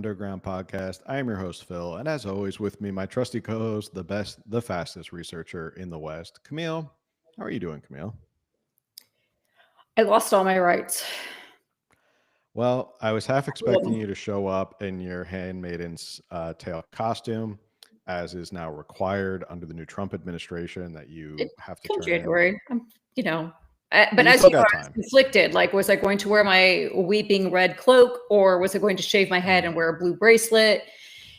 Underground Podcast. I am your host, Phil, and as always, with me, my trusty co-host, the best, the fastest researcher in the West, Camille. How are you doing, Camille? I lost all my rights. Well, I was half expecting Um, you to show up in your handmaiden's tail costume, as is now required under the new Trump administration that you It's have to till turn in. January. You know, But but you as still you know, got I was time. conflicted. Like, was I going to wear my weeping red cloak, or was I going to shave my head Mm. and wear a blue bracelet?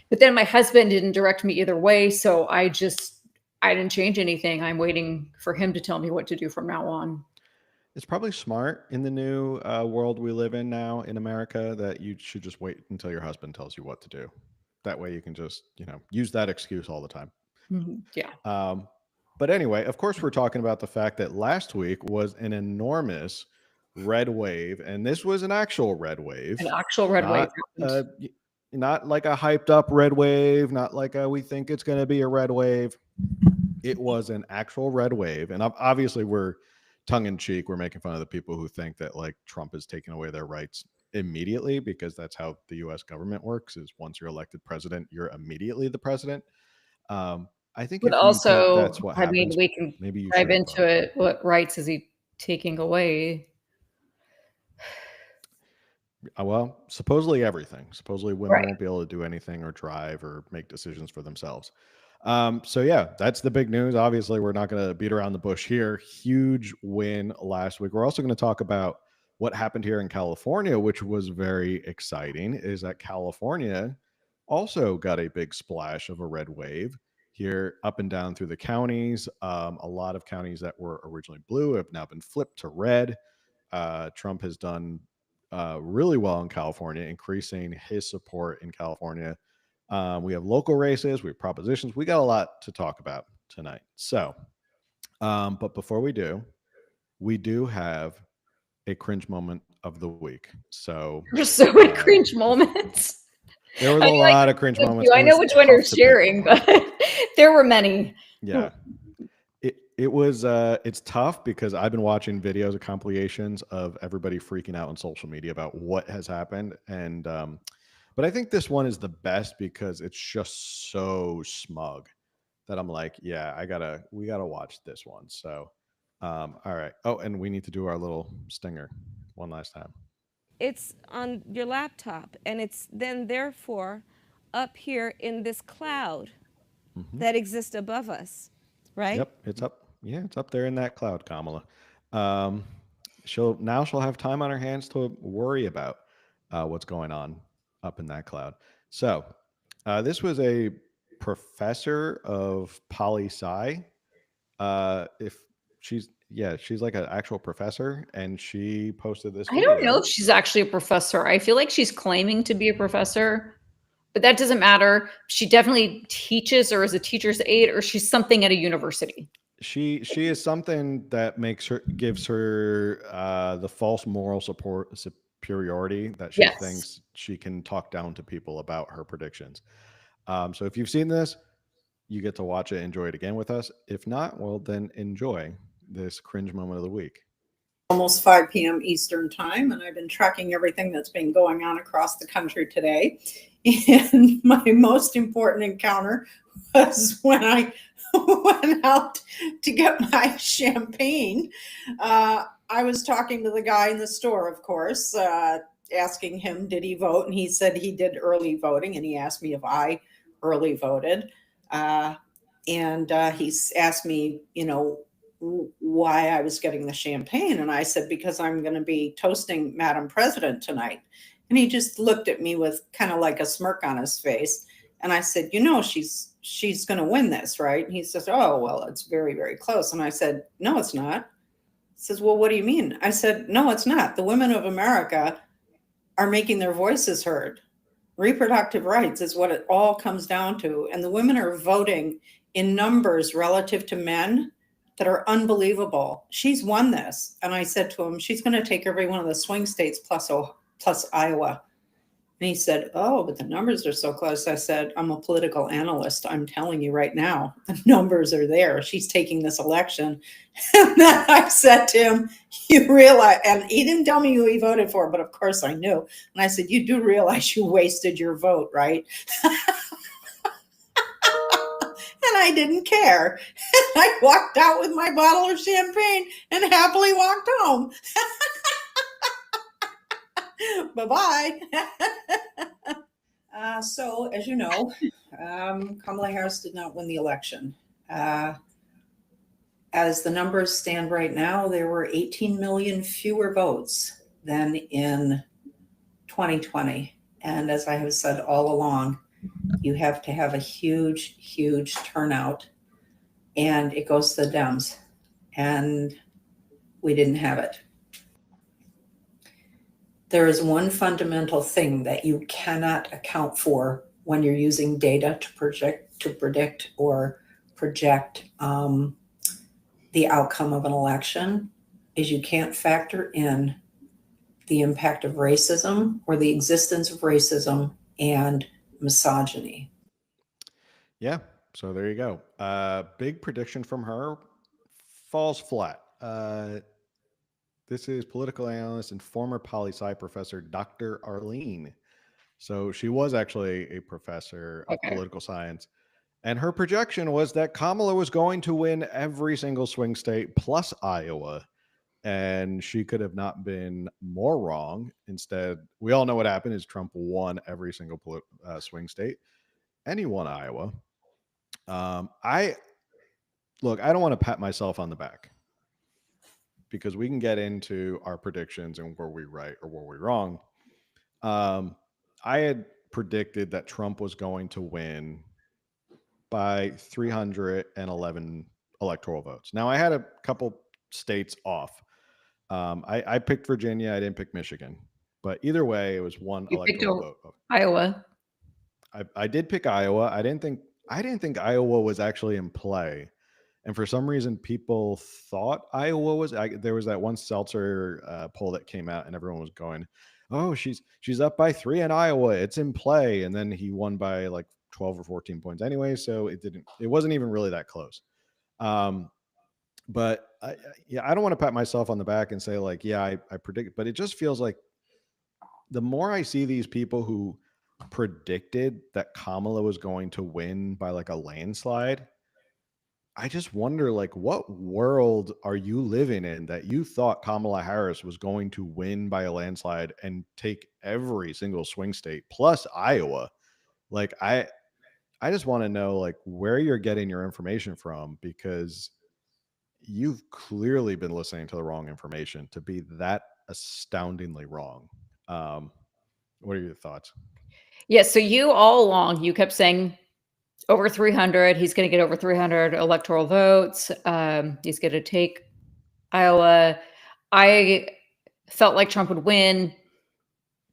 But then my husband didn't direct me either way, so I didn't change anything. I'm waiting for him to tell me what to do from now on. It's probably smart in the new world we live in now in America that you should just wait until your husband tells you what to do. That way you can just, use that excuse all the time. Yeah, Um, but anyway, of course, we're talking about the fact that last week was an enormous red wave, and this was an actual red an wave, actual red wave not happened. not like a hyped up red wave, not like a we think it's going to be a red wave. It was an actual red wave, and obviously we're tongue in cheek. We're making fun of the people who think that like Trump is taking away their rights immediately because that's how the U.S. government works. Is once you're elected president, you're immediately the president. Um, I think But if you think also, that's what I mean, happens, we can maybe you dive shouldn't into vote. it. What rights is he taking away? Well, supposedly everything. Supposedly women Right. won't be able to do anything or drive or make decisions for themselves. So yeah, that's the big news. Obviously, we're not going to beat around the bush here. Huge win last week. We're also going to talk about what happened here in California, which was very exciting. Is that California also got a big splash of a red wave here up and down through the counties. A lot of counties that were originally blue have now been flipped to red. Trump has done really well in California, increasing his support in California. We have local races, we have propositions. We got a lot to talk about tonight. So, but before we do have a cringe moment of the week. So, There's so many cringe bef- moments. there was I a mean, I lot of can cringe pick a moments. few. It I know was which one you're tough to pick sharing, one. but there were many. Yeah, it was it's tough because I've been watching videos of compilations of everybody freaking out on social media about what has happened, and but I think this one is the best because it's just so smug that I'm like, yeah, we gotta watch this one. So, all right. Oh, and we need to do our little stinger one last time. It's on your laptop, and it's then therefore up here in this cloud Hmm. that exists above us, right? Yep, it's up. Yeah, it's up there in that cloud, Kamala. Um, she'll have time on her hands to worry about what's going on up in that cloud. So, this was a professor of poli sci. If she's like an actual professor, and she posted this I don't know video. if she's actually a professor. I feel like she's claiming to be a professor, but that doesn't matter. She definitely teaches or is a teacher's aide or she's something at a university. She is something that gives her the false moral support superiority that she Yes. thinks she can talk down to people about her predictions. So if you've seen this, you get to watch it, enjoy it again with us. If not, well, then enjoy this cringe moment of the week. Almost 5 p.m. Eastern time, and I've been tracking everything that's been going on across the country today. And my most important encounter was when I went out to get my champagne. I was talking to the guy in the store, of course, asking him, did he vote? And he said he did early voting, and he asked me if I early voted. And he's asked me, why I was getting the champagne. And I said, because I'm going to be toasting Madam President tonight. And he just looked at me with kind of like a smirk on his face. And I said, she's going to win this, right? And he says, oh, well, it's very, very close. And I said, no, it's not. He says, well, what do you mean? I said, no, it's not. The women of America are making their voices heard. Reproductive rights is what it all comes down to. And the women are voting in numbers relative to men that are unbelievable. She's won this. And I said to him, she's going to take every one of the swing states plus Iowa. And And he said, oh, but the numbers are so close. I said, I'm a political analyst. I'm telling you right now, the numbers are there. She's taking this election. And then I said to him, you realize, and he didn't tell me who he voted for, but of course I knew. And I said, you do realize you wasted your vote, right? And I didn't care. I walked out with my bottle of champagne and happily walked home. Bye-bye. So, as you know, Kamala Harris did not win the election. As the numbers stand right now, there were 18 million fewer votes than in 2020. And as I have said all along, you have to have a huge, huge turnout, and it goes to the Dems. And we didn't have it. There is one fundamental thing that you cannot account for when you're using data to predict or project the outcome of an election, is you can't factor in the impact of racism or the existence of racism and misogyny. Yeah. So there you go. Big prediction from her falls flat. This is political analyst and former poli-sci professor Dr. Arlene. So she was actually a professor of Okay. political science. And her projection was that Kamala was going to win every single swing state plus Iowa. And she could have not been more wrong. Instead, we all know what happened is Trump won every single swing state, and he won Iowa. I don't want to pat myself on the back, because we can get into our predictions and were we right or were we wrong. I had predicted that Trump was going to win by 311 electoral votes. Now, I had a couple states off. I picked Virginia. I didn't pick Michigan. But either way, it was one You picked electoral vote. Iowa. I did pick Iowa. I didn't think Iowa was actually in play. And for some reason, people thought Iowa was. There was that one Seltzer poll that came out, and everyone was going, "Oh, she's up by 3 in Iowa. It's in play." And then he won by like 12 or 14 points anyway, so it wasn't even really that close. But I don't want to pat myself on the back and say like, yeah, I predict, but it just feels like the more I see these people who predicted that Kamala was going to win by like a landslide, I just wonder, like, what world are you living in that you thought Kamala Harris was going to win by a landslide and take every single swing state plus Iowa? Like, I just want to know like where you're getting your information from, because you've clearly been listening to the wrong information to be that astoundingly wrong. What are your thoughts? Yeah, so you all along, you kept saying over 300, he's going to get over 300 electoral votes. He's going to take Iowa. I felt like Trump would win,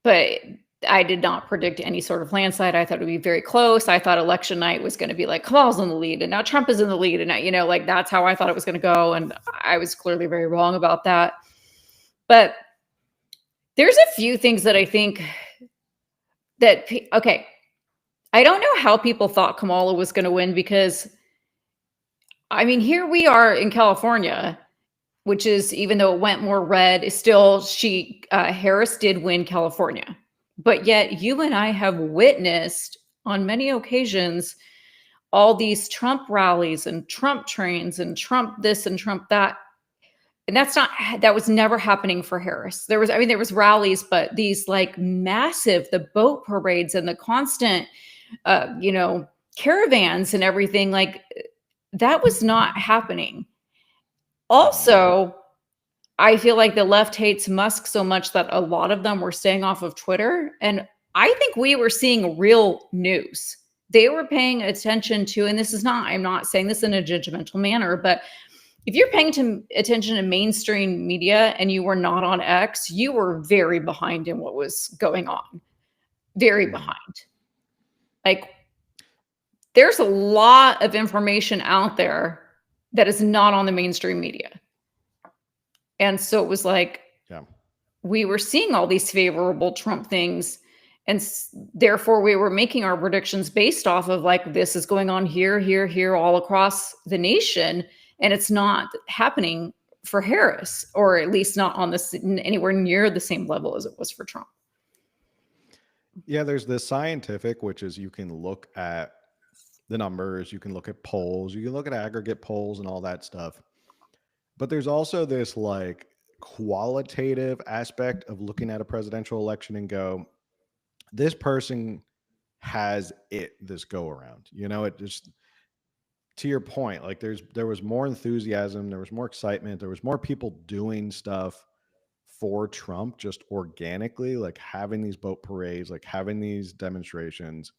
but I did not predict any sort of landslide. I thought it would be very close. I thought election night was going to be like Kamala's in the lead, and now Trump is in the lead, and now, like that's how I thought it was going to go, and I was clearly very wrong about that. But there's a few things that I think that okay. I don't know how people thought Kamala was going to win, because, I mean, here we are in California, which is, even though it went more red, is still Harris did win California. But yet you and I have witnessed on many occasions all these Trump rallies and Trump trains and Trump this and Trump that. And that was never happening for Harris. There was rallies, but these like massive, the boat parades and the constant caravans and everything, like that was not happening. Also, I feel like the left hates Musk so much that a lot of them were staying off of Twitter. And I think we were seeing real news. They were paying attention to, and I'm not saying this in a judgmental manner, but if you're paying attention to mainstream media and you were not on X, you were very behind in what was going on. Very behind. Like, there's a lot of information out there that is not on the mainstream media. And so it was like, we were seeing all these favorable Trump things. And therefore, we were making our predictions based off of like, this is going on here, here, here, all across the nation. And it's not happening for Harris, or at least not on this anywhere near the same level as it was for Trump. Yeah, there's the scientific, which is you can look at the numbers, you can look at polls, you can look at aggregate polls and all that stuff. But there's also this like qualitative aspect of looking at a presidential election and go, this person has it this go around. You know, it just, to your point, like there was more enthusiasm, there was more excitement, there was more people doing stuff for Trump just organically, like having these boat parades, like having these demonstrations.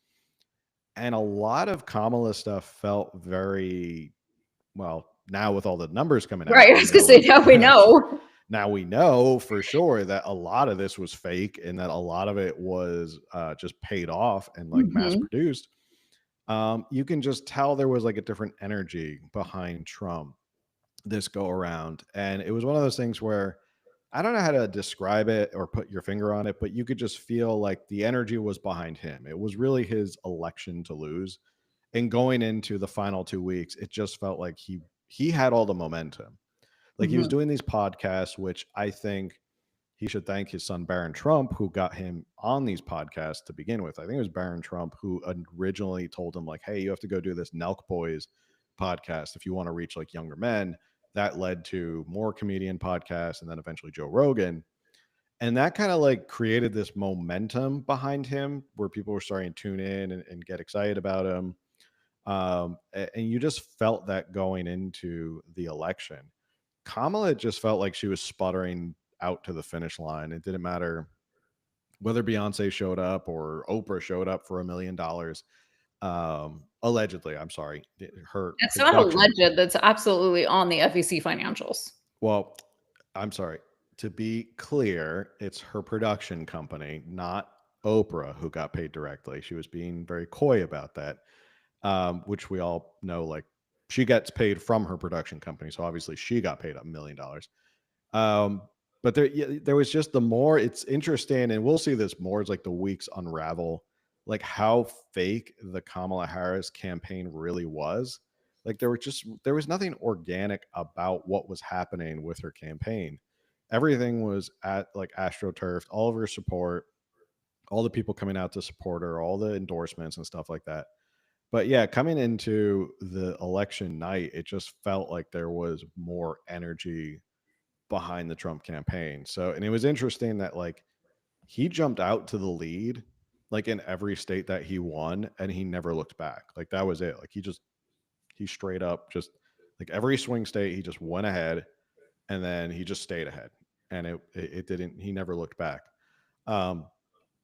And a lot of Kamala stuff felt very, well, now with all the numbers coming out, Right. I was going to say, now we know. Now we know for sure that a lot of this was fake and that a lot of it was just paid off and like mass produced. You can just tell there was like a different energy behind Trump this go around. And it was one of those things where I don't know how to describe it or put your finger on it, but you could just feel like the energy was behind him. It was really his election to lose. And going into the final 2 weeks, it just felt like he had all the momentum. Like he was doing these podcasts, which I think he should thank his son Barron Trump, who got him on these podcasts to begin with. I think it was Barron Trump who originally told him, like, hey, you have to go do this Nelk Boys podcast if you want to reach like younger men. That led to more comedian podcasts and then eventually Joe Rogan. And that kind of like created this momentum behind him where people were starting to tune in and get excited about him. And you just felt that going into the election. Kamala just felt like she was sputtering out to the finish line. It didn't matter whether Beyonce showed up or Oprah showed up for $1 million. Allegedly, I'm sorry. Her It's not alleged. That's absolutely on the FEC financials. Well, I'm sorry. To be clear, it's her production company, not Oprah, who got paid directly. She was being very coy about that, which we all know, like, she gets paid from her production company. So obviously she got paid $1 million. But there was just the more, it's interesting, and we'll see this more as like the weeks unravel, like how fake the Kamala Harris campaign really was. Like there was nothing organic about what was happening with her campaign. Everything was at like astroturfed, all of her support, all the people coming out to support her, all the endorsements and stuff like that. But yeah, coming into the election night, it just felt like there was more energy behind the Trump campaign. So, and it was interesting that like he jumped out to the lead like in every state that he won and he never looked back. Like that was it. Like he straight up just like every swing state, he just went ahead and then he just stayed ahead. And it didn't, he never looked back.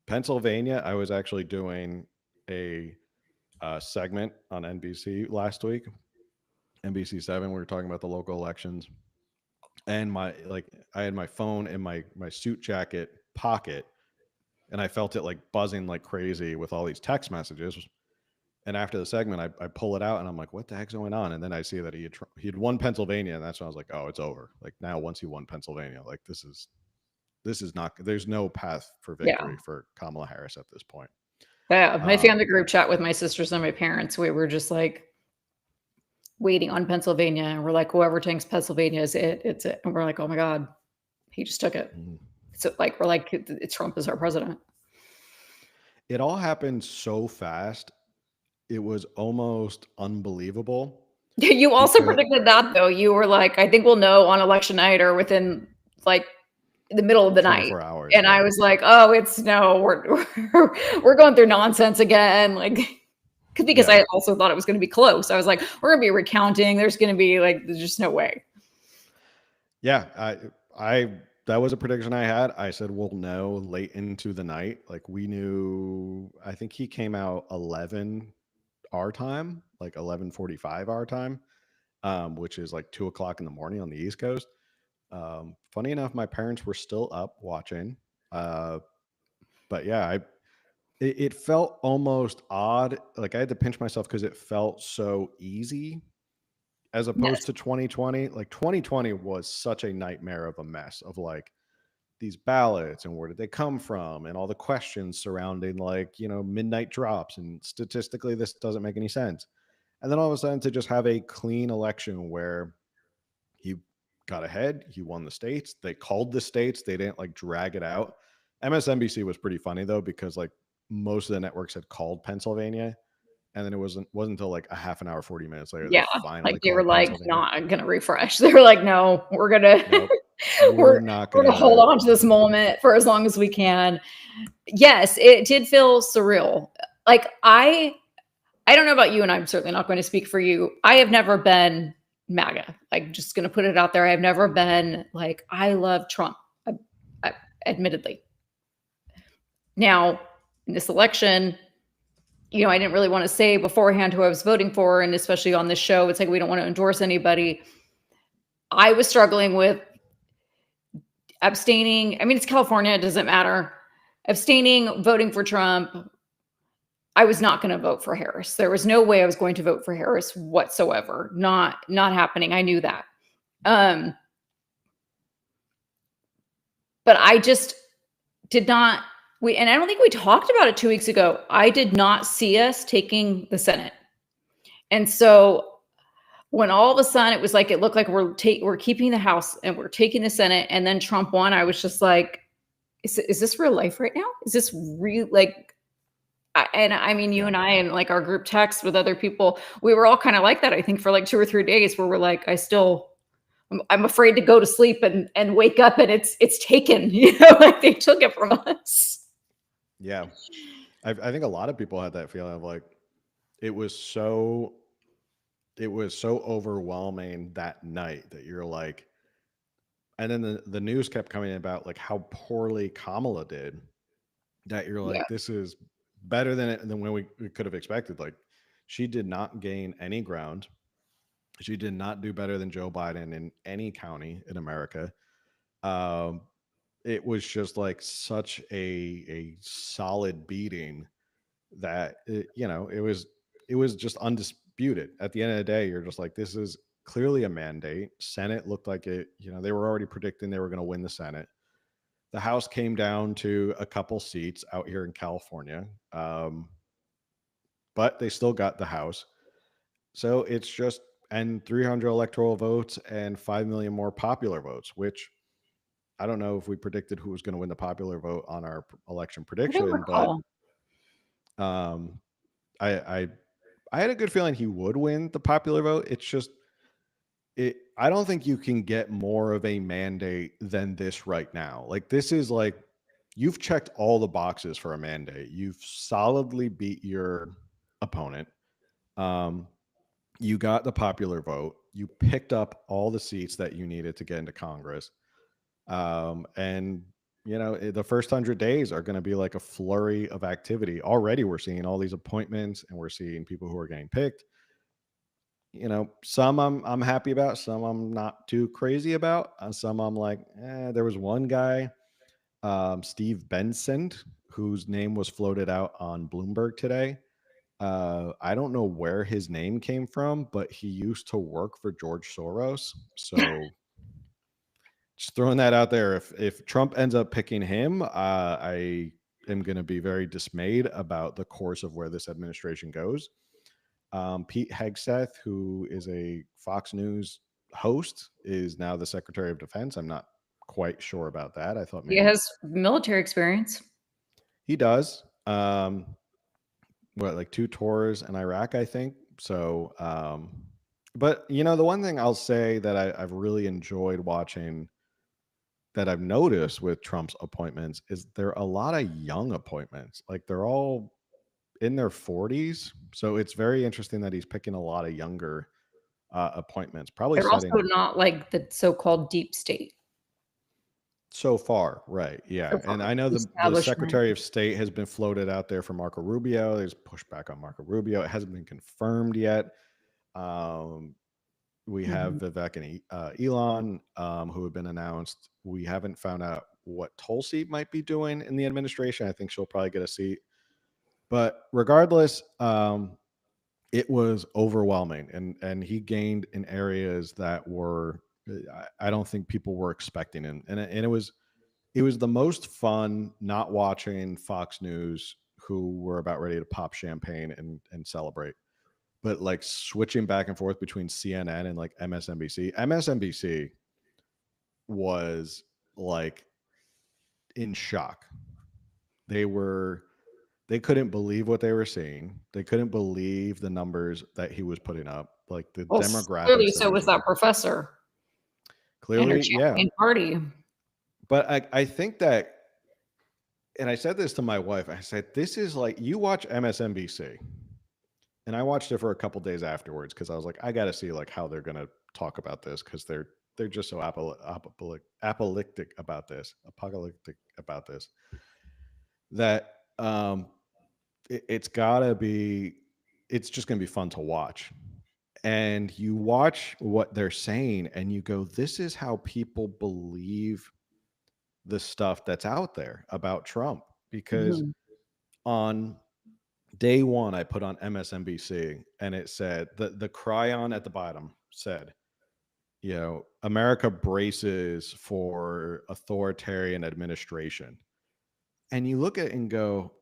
Pennsylvania, I was actually doing a segment on NBC last week, NBC7. We were talking about the local elections, and I had my phone in my suit jacket pocket, and I felt it like buzzing like crazy with all these text messages. And after the segment, I pull it out and I'm like, what the heck's going on? And then I see that he had won Pennsylvania, and that's when I was like, oh, it's over. Like now, once he won Pennsylvania, like this is not, there's no path for victory for Kamala Harris at this point. Yeah, my family group chat with my sisters and my parents, we were just like waiting on Pennsylvania, and we're like, whoever takes Pennsylvania is it. It's it. And we're like, oh my God, he just took it. So like, we're like, Trump is our president. It all happened so fast. It was almost unbelievable. You also predicted that though. You were like, I think we'll know on election night or within like the middle of the night. Hours, and I was like, oh, we're going through nonsense again. Like, because I also thought it was going to be close. I was like, we're going to be recounting. There's going to be like, there's just no way. Yeah. I that was a prediction I had. I said, we'll know late into the night. Like we knew, I think he came out 11 our time, like 11:45 our time, which is like 2:00 in the morning on the East Coast. Funny enough, my parents were still up watching. But yeah, it felt almost odd. Like I had to pinch myself because it felt so easy as opposed to 2020. Like 2020 was such a nightmare of a mess of like these ballots and where did they come from and all the questions surrounding, like, midnight drops, and statistically this doesn't make any sense. And then all of a sudden to just have a clean election where he got ahead, he won the states, they called the states, they didn't like drag it out. MSNBC was pretty funny though, because like most of the networks had called Pennsylvania, and then it wasn't until like a half an hour, 40 minutes later they Yeah, finally like they were called like Pennsylvania. not gonna refresh. They were like, no, we're gonna Nope, we're not we're gonna hold gonna. on to this moment for as long as we can. Yes, it did feel surreal. Like I don't know about you, and I'm certainly not going to speak for you. I have never been MAGA. Like, just going to put it out there. I've never been like, I love Trump, admittedly. Now, in this election, I didn't really want to say beforehand who I was voting for. And especially on this show, it's like we don't want to endorse anybody. I was struggling with abstaining. I mean, it's California, it doesn't matter. Abstaining, voting for Trump. I was not going to vote for Harris. There was no way I was going to vote for Harris whatsoever. Not happening. I knew that. But I just did not, and I don't think we talked about it 2 weeks ago. I did not see us taking the Senate. And so when all of a sudden it was like, it looked like we're keeping the House and we're taking the Senate, and then Trump won, I was just like, is this real life right now? Is this real? Like, and I mean, you and I, and like our group text with other people, we were all kind of like that, I think, for like 2 or 3 days, where we're like, I'm afraid to go to sleep and wake up and it's taken, like they took it from us. Yeah. I think a lot of people had that feeling of like, it was so overwhelming that night that you're like, and then the news kept coming about like how poorly Kamala did, that you're Yeah. like, this is better than when we could have expected. Like, she did not gain any ground. She did not do better than Joe Biden in any county in America. Um, it was just like such a solid beating that it was just undisputed. At the end of the day, you're just like, this is clearly a mandate. Senate looked like it. They were already predicting they were going to win the Senate. The House came down to a couple seats out here in California, but they still got the House. So it's just, and 300 electoral votes and 5 million more popular votes, which I don't know if we predicted who was going to win the popular vote on our election I don't prediction, but recall. um, I had a good feeling he would win the popular vote. It's just, I don't think you can get more of a mandate than this right now. Like, this is like, you've checked all the boxes for a mandate. You've solidly beat your opponent. You got the popular vote. You picked up all the seats that you needed to get into Congress. And the first 100 days are going to be like a flurry of activity. Already we're seeing all these appointments, and we're seeing people who are getting picked. Some I'm happy about, some I'm not too crazy about, and some I'm like, there was one guy, Steve Benson, whose name was floated out on Bloomberg today. I don't know where his name came from, but he used to work for George Soros. So just throwing that out there. If Trump ends up picking him, I am going to be very dismayed about the course of where this administration goes. Pete Hegseth, who is a Fox News host, is now the Secretary of Defense. I'm not quite sure about that. I thought He maybe has military experience. he does. Like 2 tours in Iraq, I think. So, but the one thing I'll say that I've really enjoyed watching, that I've noticed with Trump's appointments, is there are a lot of young appointments. Like, they're all in their 40s. So it's very interesting that he's picking a lot of younger appointments, probably They're also setting not like the so-called deep state. so far. Right. So Yeah. far, And I know the the establishment. Secretary of State has been floated out there for Marco Rubio. There's pushback on Marco Rubio. It hasn't been confirmed yet. We have Mhm. Vivek and Elon, who have been announced. We haven't found out what Tulsi might be doing in the administration. I think she'll probably get a seat. But regardless, it was overwhelming, and he gained in areas that were, I don't think people were expecting, and it was it was the most fun not watching Fox News, who were about ready to pop champagne and celebrate, but like switching back and forth between CNN and like MSNBC. MSNBC was like in shock. They were they couldn't believe what they were seeing. They couldn't believe the numbers that he was putting up, like the Well, clearly, demographics that he so was was that reaching. professor and her Clearly, yeah. champagne party. But I think that, and I said this to my wife, I said, this is like, you watch MSNBC, and I watched it for a couple days afterwards because I was like, I got to see like how they're going to talk about this, because they're just so apocalyptic about this, that it's gotta be, it's just gonna be fun to watch. And you watch what they're saying and you go, this is how people believe the stuff that's out there about Trump. Because Mhm. on day one, I put on MSNBC and it said, the cryon at the bottom said, America braces for authoritarian administration. And you look at it and go,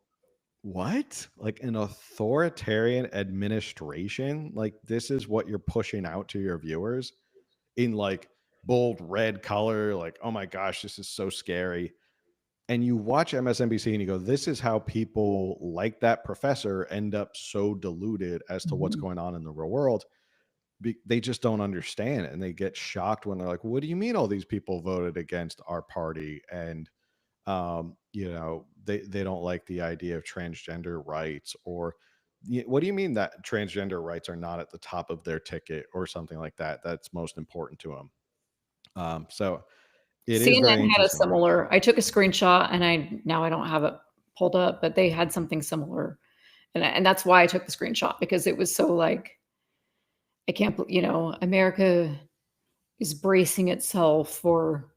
what? Like an authoritarian administration? Like this is what you're pushing out to your viewers in like bold red color, like, oh my gosh, this is so scary. And you watch MSNBC and you go, this is how people like that professor end up so deluded as to what's Mhm. going on in the real world. They just don't understand it, and they get shocked when they're like, what do you mean all these people voted against our party? And they don't like the idea of transgender rights, or what do you mean that transgender rights are not at the top of their ticket or something like that, that's most important to them. So it is CNN very had a interesting. similar. I took a screenshot, and I don't have it pulled up, but they had something similar, and that's why I took the screenshot, because it was so like, I can't, America is bracing itself for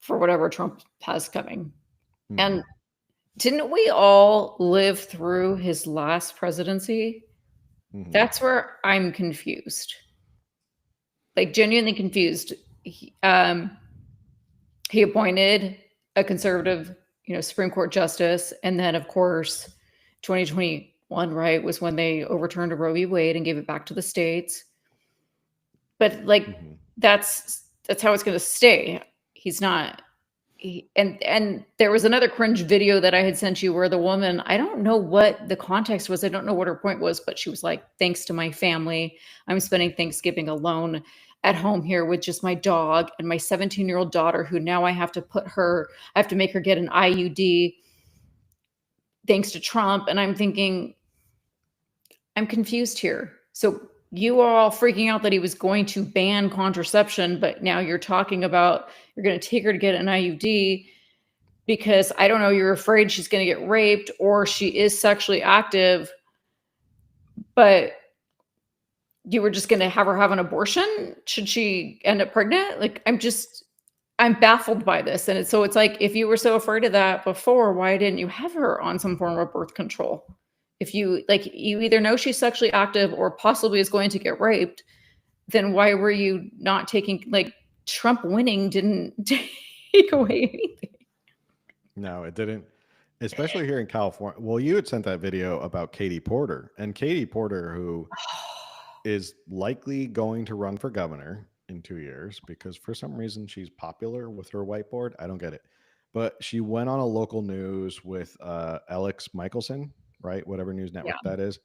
whatever Trump has coming. Hmm. And didn't we all live through his last presidency? Hmm. That's where I'm confused, like genuinely confused. He appointed a conservative, Supreme Court justice, and then of course, 2021, right, was when they overturned Roe v. Wade and gave it back to the states. But like, Hmm. that's how it's going to stay. He's not. And there was another cringe video that I had sent you where the woman, I don't know what the context was, I don't know what her point was, but she was like, thanks to my family, I'm spending Thanksgiving alone at home here with just my dog and my 17-year-old daughter, who now I have to make her get an IUD thanks to Trump. And I'm thinking, I'm confused here. So you are all freaking out that he was going to ban contraception, but now you're talking about you're going to take her to get an IUD because, I don't know, you're afraid she's going to get raped, or she is sexually active, but you were just going to have her have an abortion should she end up pregnant. Like, I'm baffled by this. And so it's like, if you were so afraid of that before, why didn't you have her on some form of birth control? If you either know she's sexually active or possibly is going to get raped, then why were you not taking, like, Trump winning didn't take away anything. No, it didn't. Especially here in California. Well, you had sent that video about Katie Porter, and Katie Porter, who is likely going to run for governor in 2 years because for some reason she's popular with her whiteboard. I don't get it. But she went on a local news with Alex Michelson, right? Whatever news Yeah. network that is.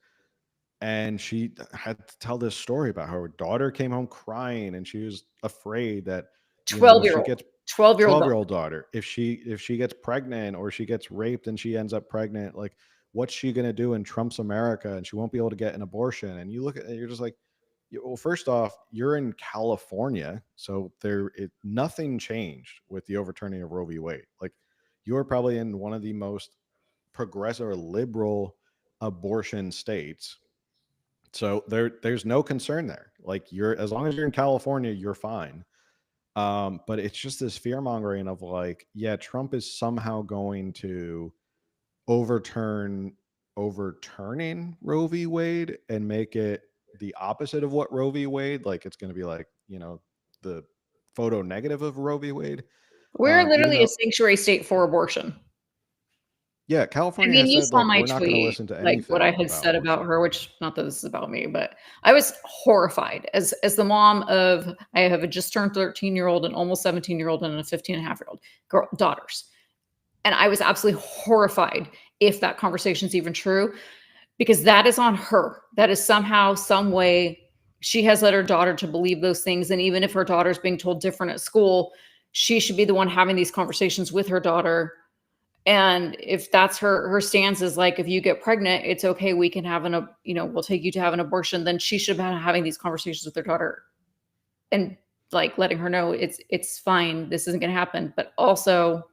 And she had to tell this story about how her daughter came home crying and she was afraid that, if she 12-year-old gets 12-year-old 12-year-old daughter, if she gets pregnant or she gets raped and she ends up pregnant, like what's she going to do in Trump's America, and she won't be able to get an abortion. And you look at it, you're just like, well, first off, you're in California, so nothing changed with the overturning of Roe v. Wade. Like, you're probably in one of the most progressive or liberal abortion states, so there's no concern there. Like, you're, as long as you're in California, you're fine. But it's just this fear mongering of like, yeah, Trump is somehow going to overturning Roe v. Wade and make it the opposite of what Roe v. Wade. Like, it's going to be like, the photo negative of Roe v. Wade. We're Even literally a though, sanctuary state for abortion. yeah, I California mean, has you said saw like my we're not going to tweet, listen to like what I anything had about said about abortion. her, which not that this is about me, but I was horrified as the mom of I have a just turned 13-year-old, an almost 17-year-old, and a 15 and a half year old girl daughters. And I was absolutely horrified if that conversation is even true, because that is on her. That is somehow, some way, she has led her daughter to believe those things. And even if her daughter's being told different at school, she should be the one having these conversations with her daughter. And if that's her stance is like, if you get pregnant, it's okay. We can have we'll take you to have an abortion. Then she should be having these conversations with her daughter and like letting her know it's fine. This isn't going to happen. But also,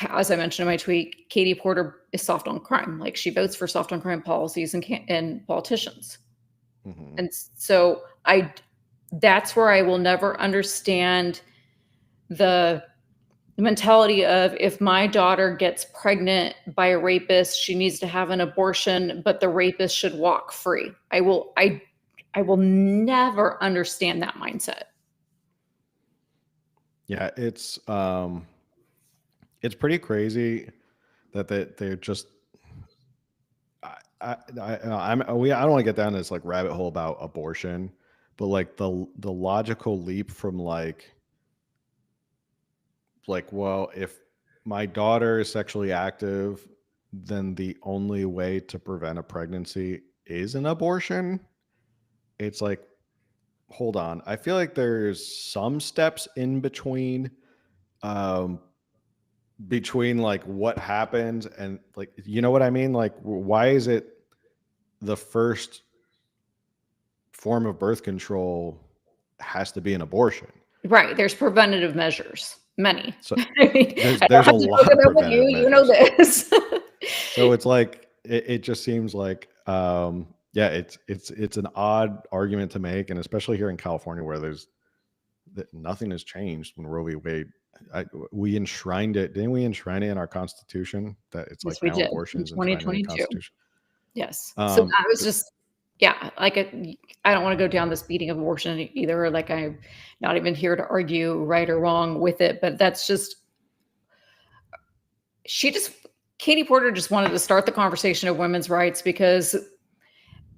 as I mentioned in my tweet, Katie Porter is soft on crime. Like she votes for soft on crime policies and politicians. Mhm. And so that's where I will never understand the mentality of, if my daughter gets pregnant by a rapist, she needs to have an abortion, but the rapist should walk free. I will never understand that mindset. Yeah, it's pretty crazy that they're just. I don't want to get down this like rabbit hole about abortion, but like the logical leap from like, well, if my daughter is sexually active, then the only way to prevent a pregnancy is an abortion. It's like, hold on. I feel like there's some steps in um, between like what happens and like, you know what I mean? Like, why is it the first form of birth control has to be an abortion? Right. There's preventative measures. Many. So I mean, I don't there's a have to go lot over of that with you. preventative You know measures. this. So it's like it just seems like yeah, it's an odd argument to make, and especially here in California where nothing has changed when Roe v. Wade. We enshrined it, didn't we? Enshrine it in our Constitution that it's Yes, like we now did abortion in is enshrined in the 2022. Constitution. Yes. So that was But just, yeah, like I don't want to go down this beating of abortion either. Like I'm not even here to argue right or wrong with it, but that's just, Katie Porter just wanted to start the conversation of women's rights because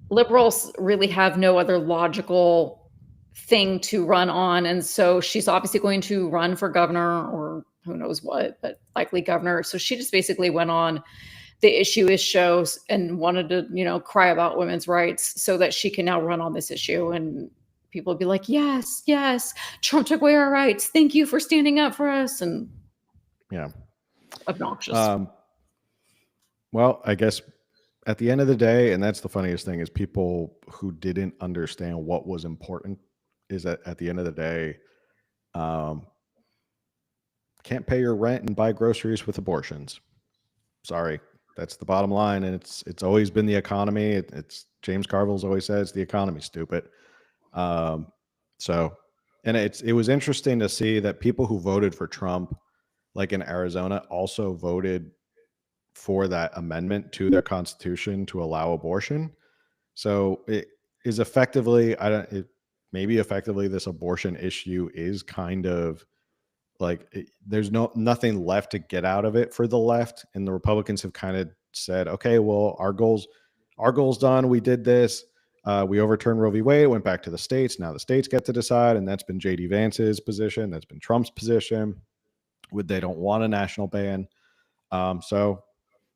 liberals really have no other logical thing to run on. And so she's obviously going to run for governor or who knows what, but likely governor. So she just basically went on the issue is shows and wanted to, cry about women's rights so that she can now run on this issue. And people would be like, yes, yes, Trump took away our rights. Thank you for standing up for us. And yeah. obnoxious. Well, I guess at the end of the day, and that's the funniest thing, is people who didn't understand what was important is that at the end of the day, can't pay your rent and buy groceries with abortions. Sorry, that's the bottom line, and it's always been the economy. It's James Carville's always says the economy's stupid. So, and it was interesting to see that people who voted for Trump, like in Arizona, also voted for that amendment to their constitution to allow abortion. So it is effectively, maybe effectively this abortion issue is kind of like there's nothing left to get out of it for the left, and the Republicans have kind of said, okay, well, our goals done. We did this. We overturned Roe v. Wade. It went back to the states. Now the states get to decide, and that's been JD Vance's position. That's been Trump's position. They don't want a national ban. So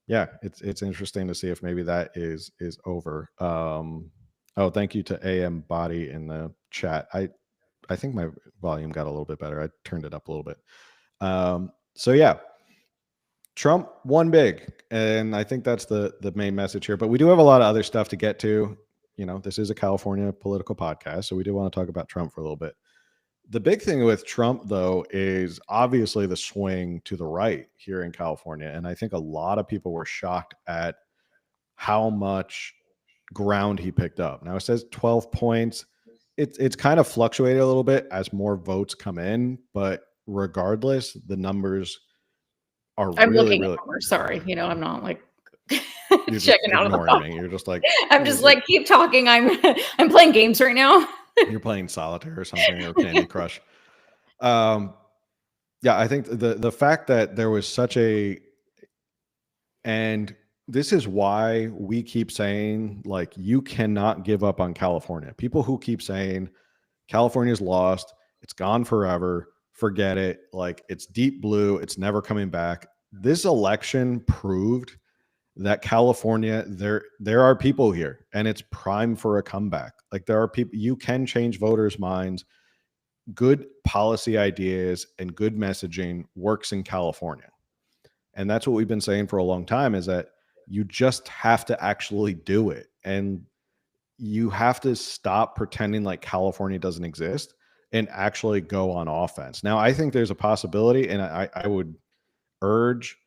yeah, it's interesting to see if maybe that is over. Oh, thank you to AM Body in the chat. I think my volume got a little bit better. I turned it up a little bit. So yeah, Trump won big, and I think that's the main message here. But we do have a lot of other stuff to get to. This is a California political podcast, so we do want to talk about Trump for a little bit. The big thing with Trump, though, is obviously the swing to the right here in California. And I think a lot of people were shocked at how much ground he picked up. Now it says 12 points. It's kind of fluctuated a little bit as more votes come in, but regardless, the numbers are I'm really, looking at really. numbers. Sorry. I'm not like You're just checking out of the ignoring box. me. You're just like I'm just like, keep talking. I'm playing games right now. you're playing solitaire or something or Candy Crush. Yeah, I think the fact that there was such a, and this is why we keep saying, like, you cannot give up on California. People who keep saying California's lost, it's gone forever, forget it, like it's deep blue, it's never coming back. This election proved that California, there are people here and it's prime for a comeback. Like, there are people, you can change voters' minds. Good policy ideas and good messaging works in California. And that's what we've been saying for a long time, is that you just have to actually do it. And you have to stop pretending like California doesn't exist and actually go on offense. Now, I think there's a possibility, and I would urge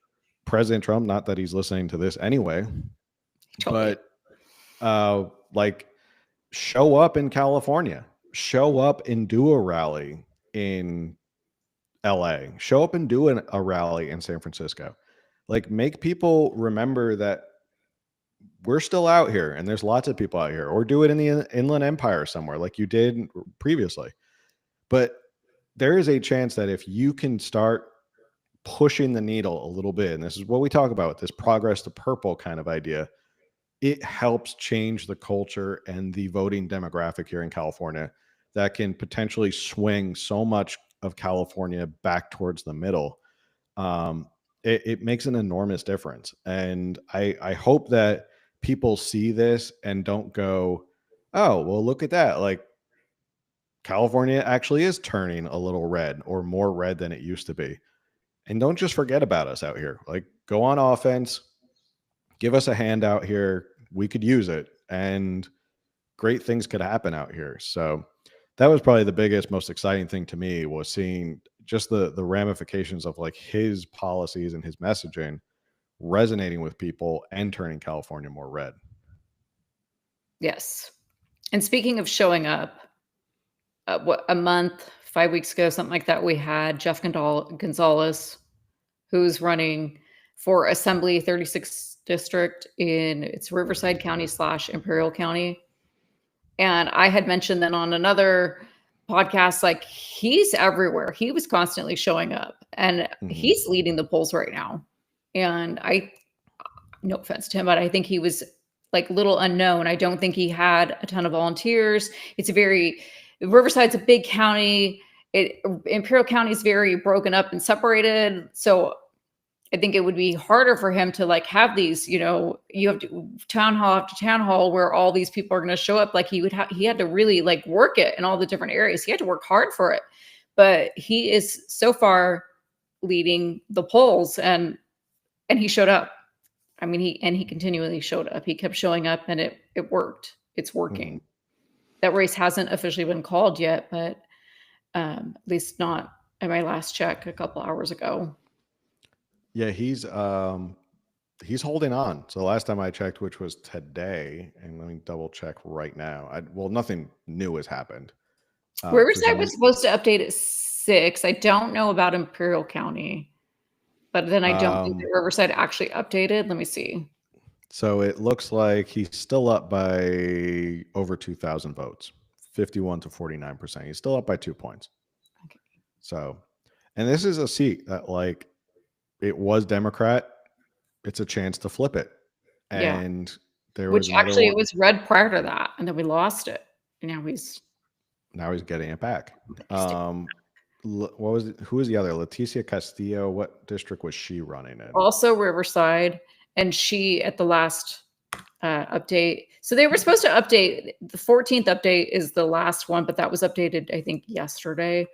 President Trump, not that he's listening to this anyway, Totally. but like, show up in California, show up and do a rally in LA, show up and do a rally in San Francisco. Like, make people remember that we're still out here and there's lots of people out here, or do it in the Inland Empire somewhere like you did previously. But there is a chance that if you can start pushing the needle a little bit, and this is what we talk about, this progress to purple kind of idea, it helps change the culture and the voting demographic here in California, that can potentially swing so much of California back towards the middle. It makes an enormous difference. And I hope that people see this and don't go, oh, well, look at that. Like, California actually is turning a little red, or more red than it used to be. And don't just forget about us out here. Like, go on offense, give us a hand out here. We could use it, and great things could happen out here. So that was probably the biggest, most exciting thing to me, was seeing just the ramifications of like his policies and his messaging resonating with people and turning California more red. Yes. And speaking of showing up, what, a month, 5 weeks ago, something like that, we had Jeff Gonzalez, who's running for Assembly 36th District in, it's Riverside County / Imperial County. And I had mentioned that on another podcast, like, he's everywhere. He was constantly showing up, and he's leading the polls right now. And no offense to him, but I think he was like little unknown. I don't think he had a ton of volunteers. Riverside's a big county. Imperial County is very broken up and separated. So I think it would be harder for him to like have these, you have to town hall after town hall where all these people are going to show up. Like, he had to really like work it in all the different areas. He had to work hard for it, but he is so far leading the polls, and he showed up. I mean, he continually showed up. He kept showing up, and it worked. It's working. That race hasn't officially been called yet, but at least not at my last check a couple hours ago. Yeah, he's holding on. So the last time I checked, which was today, and let me double check right now. Nothing new has happened. Riverside was supposed to update at 6. I don't know about Imperial County, but then I don't think that Riverside actually updated. Let me see. So it looks like he's still up by over 2,000 votes, 51 to 49%. He's still up by 2 points. Okay. So, and this is a seat that, like, it was Democrat. It's a chance to flip it. And yeah. There was it was red prior to that, and then we lost it. And now he's getting it back. Who was the other? Leticia Castillo. What district was she running in? Also Riverside. And she, at the last update, so they were supposed to update, the 14th update is the last one, but that was updated, I think, yesterday.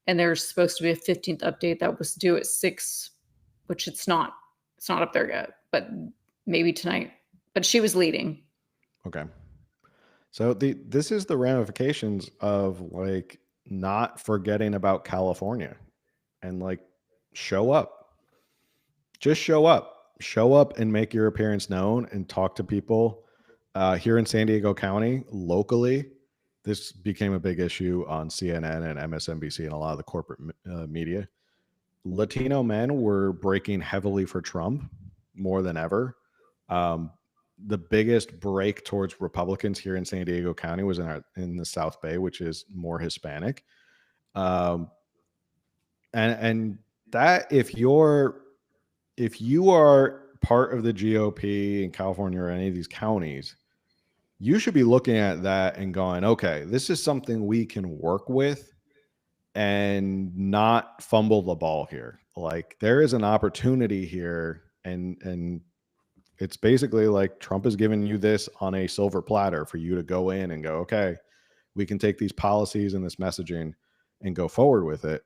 And there's supposed to be a 15th update that was due at 6, which it's not up there yet, but maybe tonight. But she was leading. Okay. So this is the ramifications of like not forgetting about California, and like, show up. Just show up and make your appearance known and talk to people. Here in San Diego County, locally, this became a big issue on CNN and MSNBC and a lot of the corporate media. Latino men were breaking heavily for Trump more than ever. The biggest break towards Republicans here in San Diego County was in the South Bay, which is more Hispanic. And that if you are part of the GOP in California or any of these counties, you should be looking at that and going, okay, this is something we can work with and not fumble the ball here. Like there is an opportunity here, and it's basically like Trump is giving you this on a silver platter for you to go in and go, okay, we can take these policies and this messaging and go forward with it.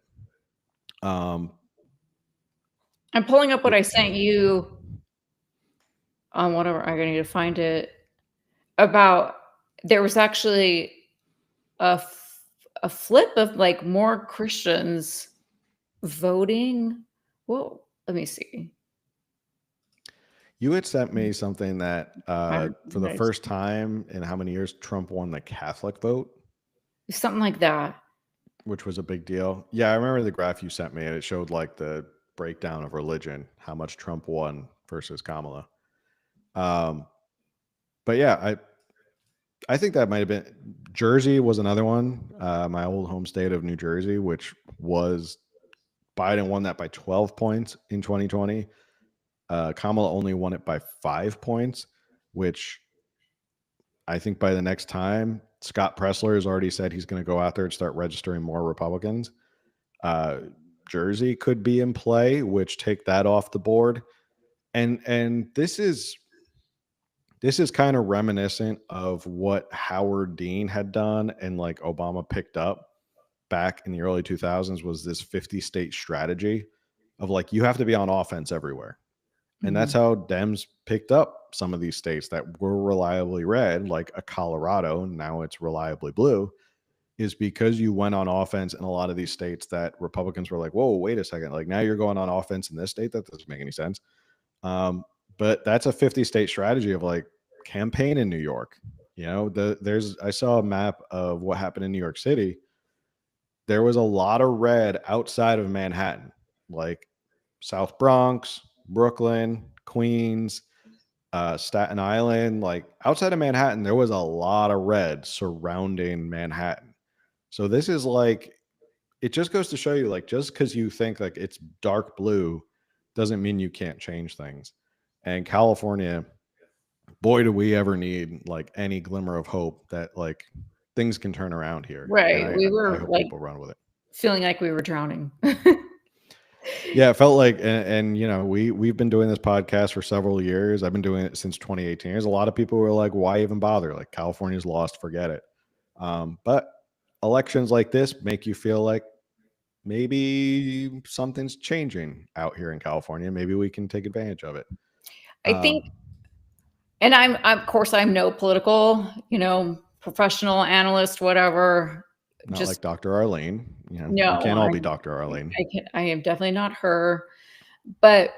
I'm pulling up what I sent you on whatever. I need to find it. About there was actually a flip of like more Christians voting. Whoa, let me see. You had sent me something that for the first time in how many years Trump won the Catholic vote? Something like that. Which was a big deal. Yeah, I remember the graph you sent me, and it showed like the breakdown of religion, how much Trump won versus Kamala. But yeah, I think that might have been Jersey was another one. My old home state of New Jersey, which was Biden won that by 12 points in 2020. Kamala only won it by 5 points, which I think by the next time, Scott Pressler has already said he's going to go out there and start registering more Republicans. Jersey could be in play, which take that off the board. And this is kind of reminiscent of what Howard Dean had done and like Obama picked up back in the early 2000s was this 50 state strategy of like, you have to be on offense everywhere. And that's how Dems picked up some of these states that were reliably red, like a Colorado, now it's reliably blue, is because you went on offense in a lot of these states that Republicans were like, whoa, wait a second. Like now you're going on offense in this state. That doesn't make any sense. But that's a 50 state strategy of like campaign in New York. You know, I saw a map of what happened in New York City. There was a lot of red outside of Manhattan, like South Bronx, Brooklyn, Queens, Staten Island. Like outside of Manhattan, there was a lot of red surrounding Manhattan. So this is like, it just goes to show you, like, just because you think like it's dark blue doesn't mean you can't change things. And California, boy, do we ever need like any glimmer of hope that like things can turn around here. Right. And We I were hope like people run with it. feeling like we were drowning. Yeah, it felt like, and you know, we've been doing this podcast for several years. I've been doing it since 2018. There's a lot of people who are like, why even bother? Like California's lost, forget it. But elections like this make you feel like maybe something's changing out here in California. Maybe we can take advantage of it. I think, and I'm of course I'm no political, professional analyst, whatever. Not just like Dr. Arlene. You know, no, we can't all be Dr. Arlene. I am definitely not her. But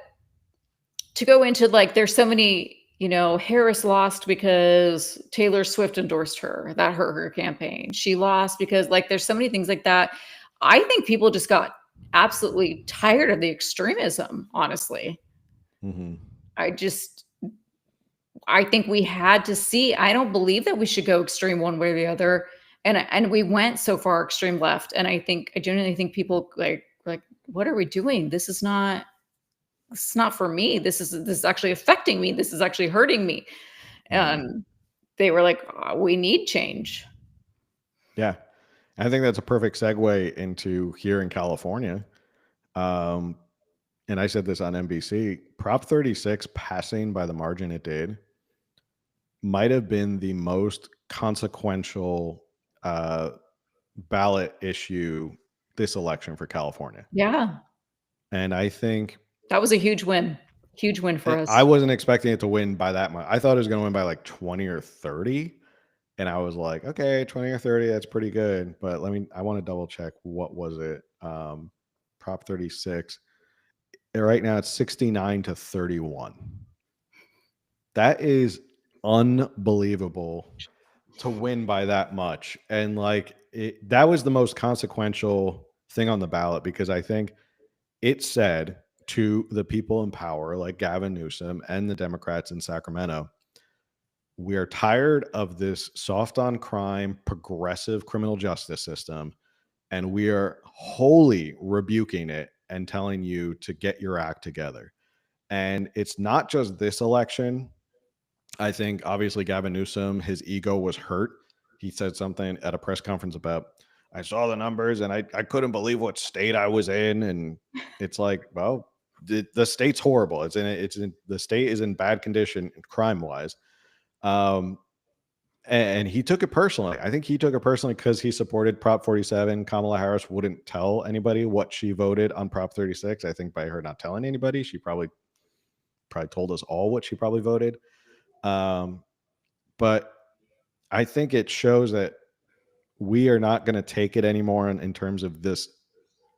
to go into like, there's so many, Harris lost because Taylor Swift endorsed her. That hurt her campaign. She lost because like, there's so many things like that. I think people just got absolutely tired of the extremism, honestly. Mm-hmm. I think we had to see, I don't believe that we should go extreme one way or the other. And we went so far extreme left. And I genuinely think people like, what are we doing? This is not for me. This is actually affecting me. This is actually hurting me. They were like, oh, we need change. Yeah. I think that's a perfect segue into here in California. And I said this on NBC, Prop 36 passing by the margin it did might have been the most consequential ballot issue this election for California. Yeah. And I think that was a huge win for us. I wasn't expecting it to win by that much. I thought it was going to win by like 20 or 30. And I was like, okay, 20 or 30, that's pretty good. But I want to double check. What was it? Prop 36. Right now it's 69-31. That is unbelievable to win by that much. And like that was the most consequential thing on the ballot, because I think it said to the people in power like Gavin Newsom and the Democrats in Sacramento, we are tired of this soft on crime, progressive criminal justice system, and we are wholly rebuking it and telling you to get your act together. And it's not just this election. I think obviously Gavin Newsom, his ego was hurt. He said something at a press conference about, I saw the numbers and I couldn't believe what state I was in. And it's like, well, the state's horrible. The state is in bad condition crime wise. Um, and he took it personally. I think he took it personally because he supported Prop 47. Kamala Harris wouldn't tell anybody what she voted on Prop 36. I think by her not telling anybody, she probably told us all what she probably voted. But I think it shows that we are not going to take it anymore in terms of this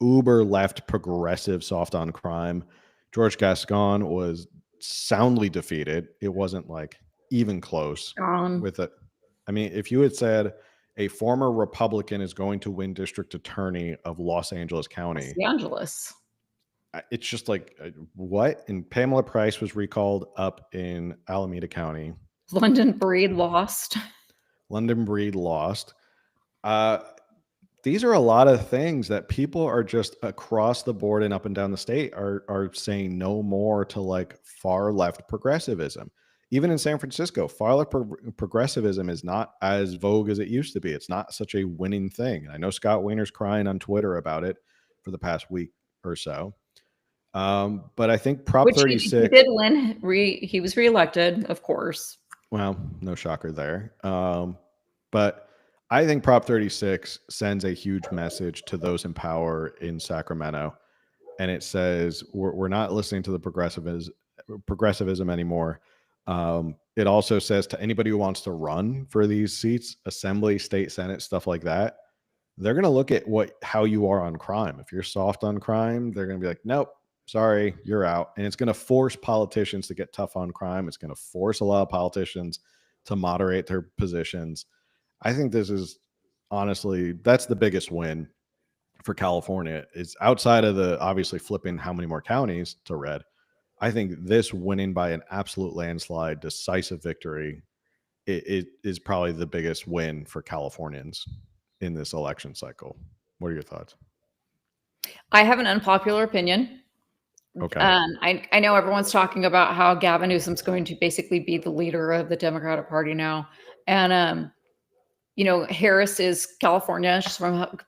uber left progressive soft on crime. George Gascon was soundly defeated. It wasn't like even close with it. I mean, if you had said a former Republican is going to win district attorney of Los Angeles County, Los Angeles, it's just like, what? And Pamela Price was recalled up in Alameda County. London Breed lost. London Breed lost. These are a lot of things that people are just across the board and up and down the state are saying no more to like far left progressivism. Even in San Francisco, far left progressivism is not as vogue as it used to be. It's not such a winning thing. And I know Scott Wiener's crying on Twitter about it for the past week or so. But I think Prop 36 he did win. He was reelected, of course. Well, no shocker there. But I think Prop 36 sends a huge message to those in power in Sacramento. And it says, we're not listening to the progressivism anymore. It also says to anybody who wants to run for these seats, assembly, state, senate, stuff like that, they're going to look at how you are on crime. If you're soft on crime, they're going to be like, nope, sorry, you're out. And it's going to force politicians to get tough on crime. It's going to force a lot of politicians to moderate their positions. I think this is honestly, that's the biggest win for California. Is outside of the obviously flipping how many more counties to red. I think this winning by an absolute landslide, decisive victory, it is probably the biggest win for Californians in this election cycle. What are your thoughts? I have an unpopular opinion. Okay. I know everyone's talking about how Gavin Newsom's going to basically be the leader of the Democratic Party now. And, Harris is California,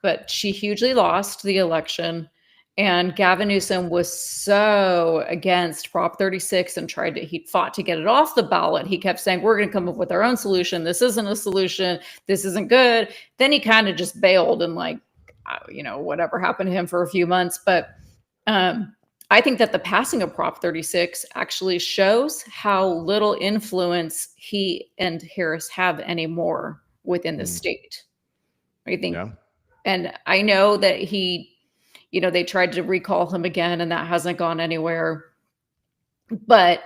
but she hugely lost the election. And Gavin Newsom was so against Prop 36 and he fought to get it off the ballot. He kept saying, we're going to come up with our own solution. This isn't a solution. This isn't good. Then he kind of just bailed and whatever happened to him for a few months. But I think that the passing of Prop 36 actually shows how little influence he and Harris have anymore within the state. I think, and I know that they tried to recall him again and that hasn't gone anywhere. But,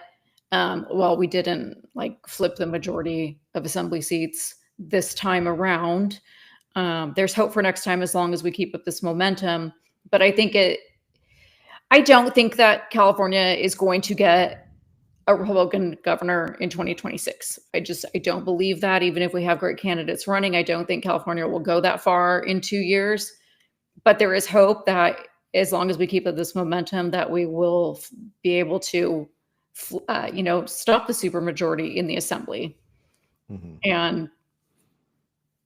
we didn't flip the majority of assembly seats this time around. There's hope for next time as long as we keep up this momentum. But I don't think that California is going to get a Republican governor in 2026. I don't believe that. Even if we have great candidates running, I don't think California will go that far in 2 years. But there is hope that as long as we keep up this momentum, that we will be able to, stop the supermajority in the assembly. Mm-hmm. And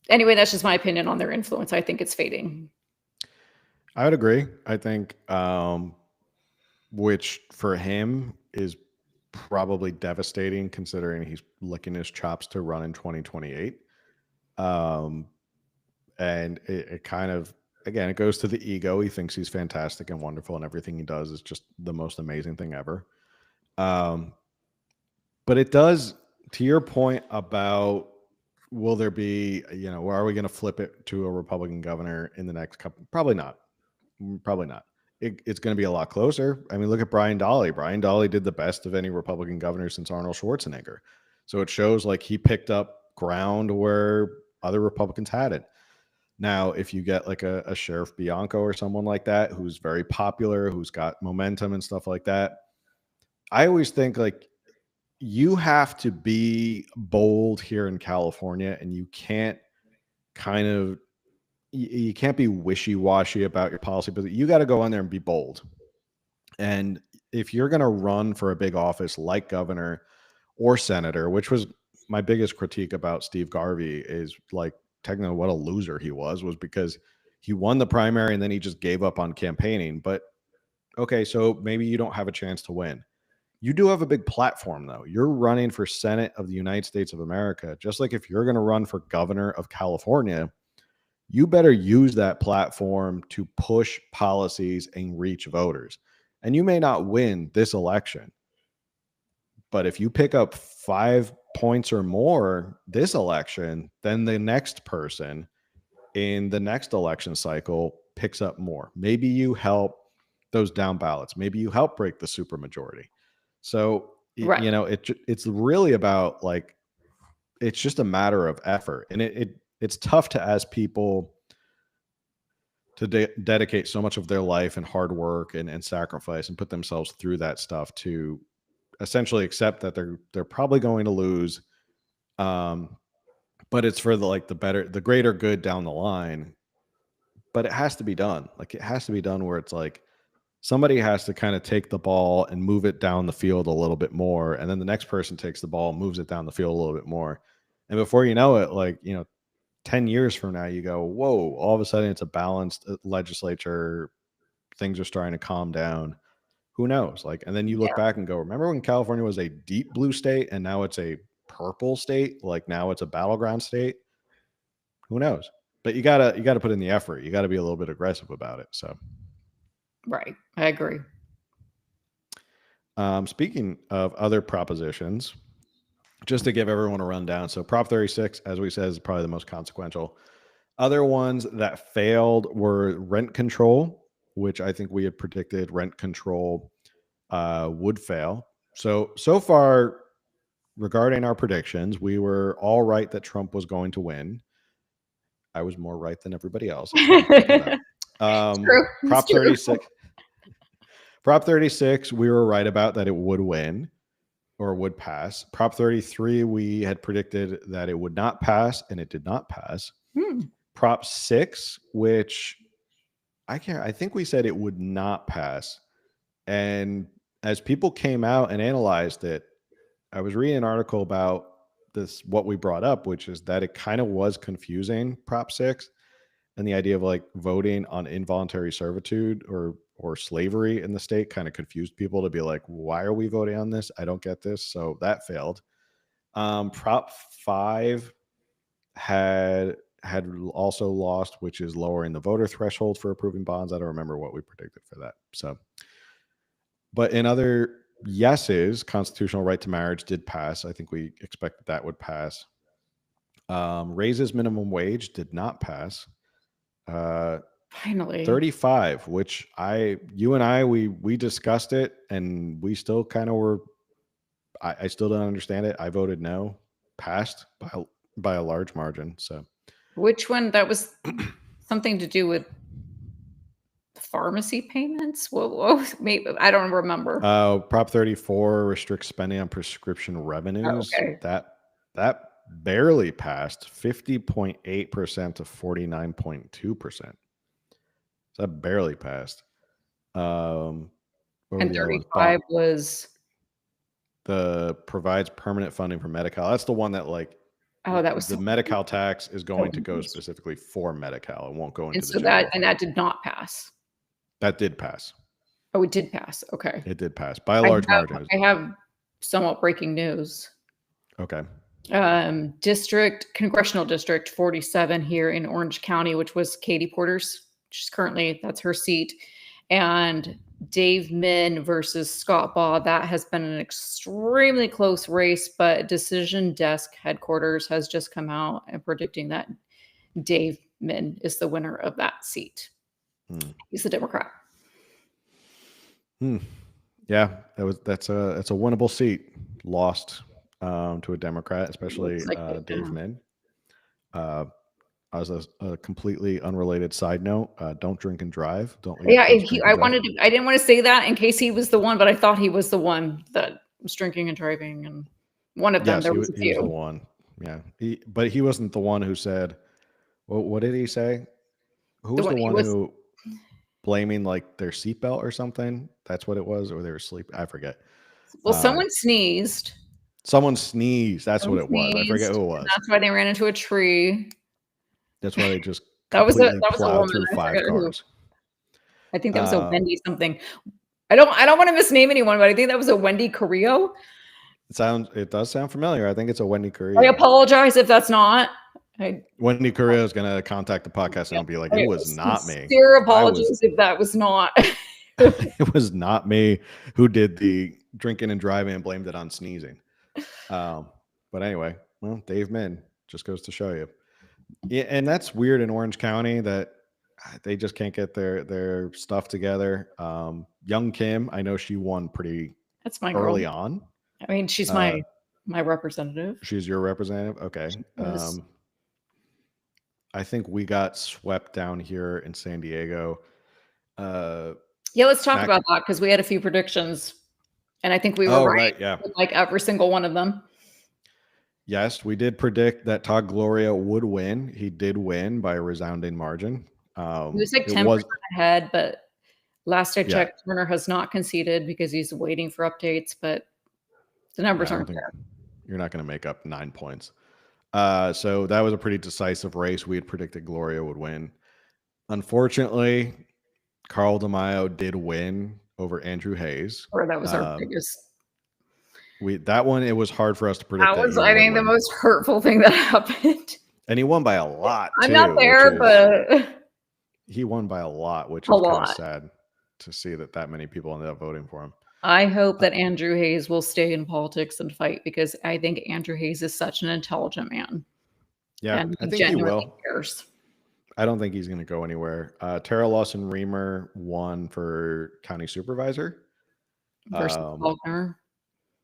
anyway, that's just my opinion on their influence. I think it's fading. I would agree. I think, which for him is probably devastating considering he's licking his chops to run in 2028. And it kind of, again, it goes to the ego. He thinks he's fantastic and wonderful and everything he does is just the most amazing thing ever. But it does, to your point about, will there be, are we going to flip it to a Republican governor in the next couple? Probably not. It's going to be a lot closer. I mean, look at Brian Dahle. Brian Dahle did the best of any Republican governor since Arnold Schwarzenegger. So it shows he picked up ground where other Republicans had it. Now, if you get a Sheriff Bianco or someone like that, who's very popular, who's got momentum and stuff like that, I always think you have to be bold here in California, and you can't you can't be wishy-washy about your policy, but you got to go in there and be bold. And if you're going to run for a big office like governor or senator, which was my biggest critique about Steve Garvey, is like technically what a loser he was because he won the primary and then he just gave up on campaigning. But okay, so maybe you don't have a chance to win. You do have a big platform, though. You're running for Senate of the United States of America. Just like if you're going to run for governor of California, you better use that platform to push policies and reach voters. And you may not win this election, but if you pick up 5 points or more this election, then the next person in the next election cycle picks up more. Maybe you help those down ballots. Maybe you help break the supermajority. So, Right. it's really about like, it's just a matter of effort. And it's tough to ask people to dedicate so much of their life and hard work and sacrifice and put themselves through that stuff to essentially accept that they're probably going to lose. But it's for the greater good down the line. But it has to be done. Like, it has to be done where it's like somebody has to kind of take the ball and move it down the field a little bit more. And then the next person takes the ball and moves it down the field a little bit more. And before you know it, 10 years from now, you go, whoa, all of a sudden it's a balanced legislature. Things are starting to calm down. Who knows? And then you look back and go, remember when California was a deep blue state and now it's a purple state? Like, now it's a battleground state. Who knows? But you gotta put in the effort. You gotta be a little bit aggressive about it. So, Right. I agree. speaking of other propositions, just to give everyone a rundown. So Prop 36, as we said, is probably the most consequential. Other ones that failed were rent control, which I think we had predicted rent control would fail. So far, regarding our predictions, we were all right that Trump was going to win. I was more right than everybody else. True. Prop It's true. 36. Prop 36, we were right about that it would win or would pass. Prop 33, we had predicted that it would not pass, and it did not pass. Prop 6, which I think we said it would not pass. And as people came out and analyzed it, I was reading an article about this, what we brought up, which is that it kind of was confusing, Prop 6, and the idea of like voting on involuntary servitude or slavery in the state kind of confused people to be like, why are we voting on this? I don't get this. So that failed. Prop 5 had also lost, which is lowering the voter threshold for approving bonds. I don't remember what we predicted for that. So, but in other yeses, constitutional right to marriage did pass. I think we expected that would pass. Raises minimum wage did not pass. Finally. 35, which you and I, we discussed it, and we still kind of were, I still don't understand it. I voted no. Passed by a large margin. So, which one? That was something to do with pharmacy payments. What maybe I don't remember. Prop 34 restricts spending on prescription revenues. Oh, okay. That barely passed, 50.8% to 49.2%. So that barely passed. And 35 was the provides permanent funding for Medi-Cal. That's the one that that was the Medi-Cal tax is going to go specifically for Medi-Cal. It won't go into the general fund. That did not pass. That did pass. Oh, it did pass. Okay. It did pass by a large margin. I have somewhat breaking news. Okay. Congressional District 47 here in Orange County, which was Katie Porter's. That's her seat. And Dave Min versus Scott Baugh. That has been an extremely close race, but Decision Desk headquarters has just come out and predicting that Dave Min is the winner of that seat. He's the Democrat. Yeah, that's a winnable seat. Lost to a Democrat, especially Dave Min. As a completely unrelated side note, don't drink and drive. I didn't want to say that in case he was the one, but I thought he was the one that was drinking and driving, and one of them. Yes, there was a few. He was the one. Yeah, but he wasn't the one who said. Well, what did he say? Who was the one who blaming like their seatbelt or something. That's what it was, or they were asleep. I forget. Well, someone sneezed. Someone sneezed. That's what Someone it was. I forget who it and was. that's why they ran into a tree. That's why they just That was a completely woman. plowed through I 5 forget who. cars. I think that was a Wendy something. I don't want to misname anyone, but I think that was a Wendy Carrillo. It does sound familiar. I think it's a Wendy I Carrillo. apologize if that's not. Wendy Carrillo is going to contact the podcast and be like, it was not me. Sincere apologies if that was not. It was not me who did the drinking and driving and blamed it on sneezing. But anyway, well, Dave Min just goes to show you. Yeah, and that's weird in Orange County that they just can't get their stuff together. Young Kim, I know she won pretty That's my early girl. on. I mean, she's my representative. She's your representative? Okay. I think we got swept down here in San Diego. Yeah, let's talk about that because we had a few predictions, and I think we were right. Yeah, with like every single one of them. Yes, we did predict that Todd Gloria would win. He did win by a resounding margin. He was like 10% ahead, but last I checked, Turner has not conceded because he's waiting for updates, but the numbers aren't there. You're not going to make up 9 points. So that was a pretty decisive race. We had predicted Gloria would win. Unfortunately, Carl DeMaio did win over Andrew Hayes. Or that was our biggest. That one, it was hard for us to predict. That was, I think, the most hurtful thing that happened. And he won by a lot, too. I'm not there, but he won by a lot, which is kind of sad to see that many people ended up voting for him. I hope that Andrew Hayes will stay in politics and fight because I think Andrew Hayes is such an intelligent man. Yeah, I think he will. Cares. I don't think he's going to go anywhere. Tara Lawson Reamer won for county supervisor versus Faulkner.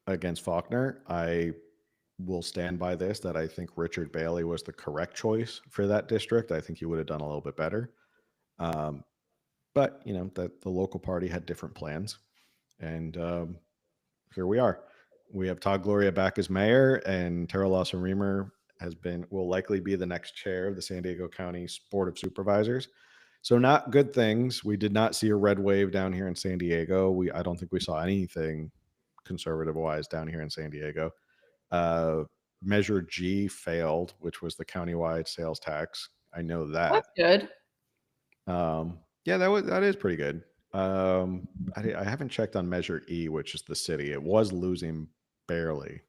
Against Faulkner. I will stand by this, that I think Richard Bailey was the correct choice for that district. I think he would have done a little bit better. But, you know, that the local party had different plans. And here we are. We have Todd Gloria back as mayor, and Tara Lawson Reamer will likely be the next chair of the San Diego County Board of Supervisors. So not good things. We did not see a red wave down here in San Diego. I don't think we saw anything conservative wise down here in San Diego. Measure G failed, which was the countywide sales tax. I know that. That's good. Yeah, that is pretty good. I haven't checked on Measure E, which is the city. It was losing barely.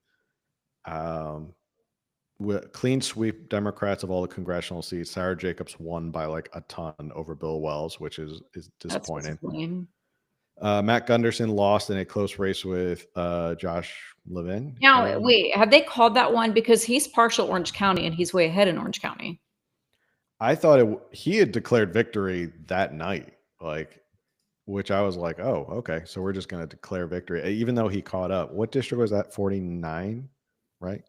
Clean sweep Democrats of all the congressional seats. Sarah Jacobs won by like a ton over Bill Wells, which is disappointing. Matt Gunderson lost in a close race with Josh Levin. Now, wait, have they called that one? Because he's partial Orange County and he's way ahead in Orange County. I thought he had declared victory that night, which I was like, oh, okay. So we're just going to declare victory, even though he caught up. What district was that? 49, right?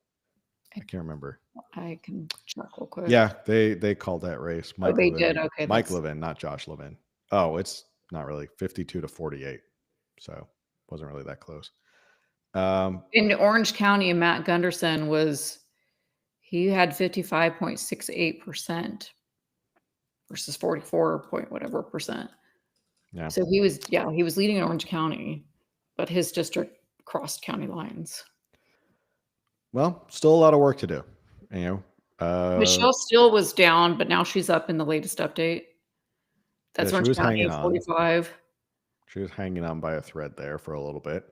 I can't remember. I can check real quick. Yeah, they called that race. They did. Okay. Mike Levin, not Josh Levin. Oh, it's not really 52 to 48. So wasn't really that close. In Orange County, Matt Gunderson he had 55.68% versus 44 point whatever percent. Yeah. So he was leading in Orange County, but his district crossed county lines. Well, still a lot of work to do. Michelle Steele was down, but now she's up in the latest update. That's when she was hanging on. 45. She was hanging on by a thread there for a little bit.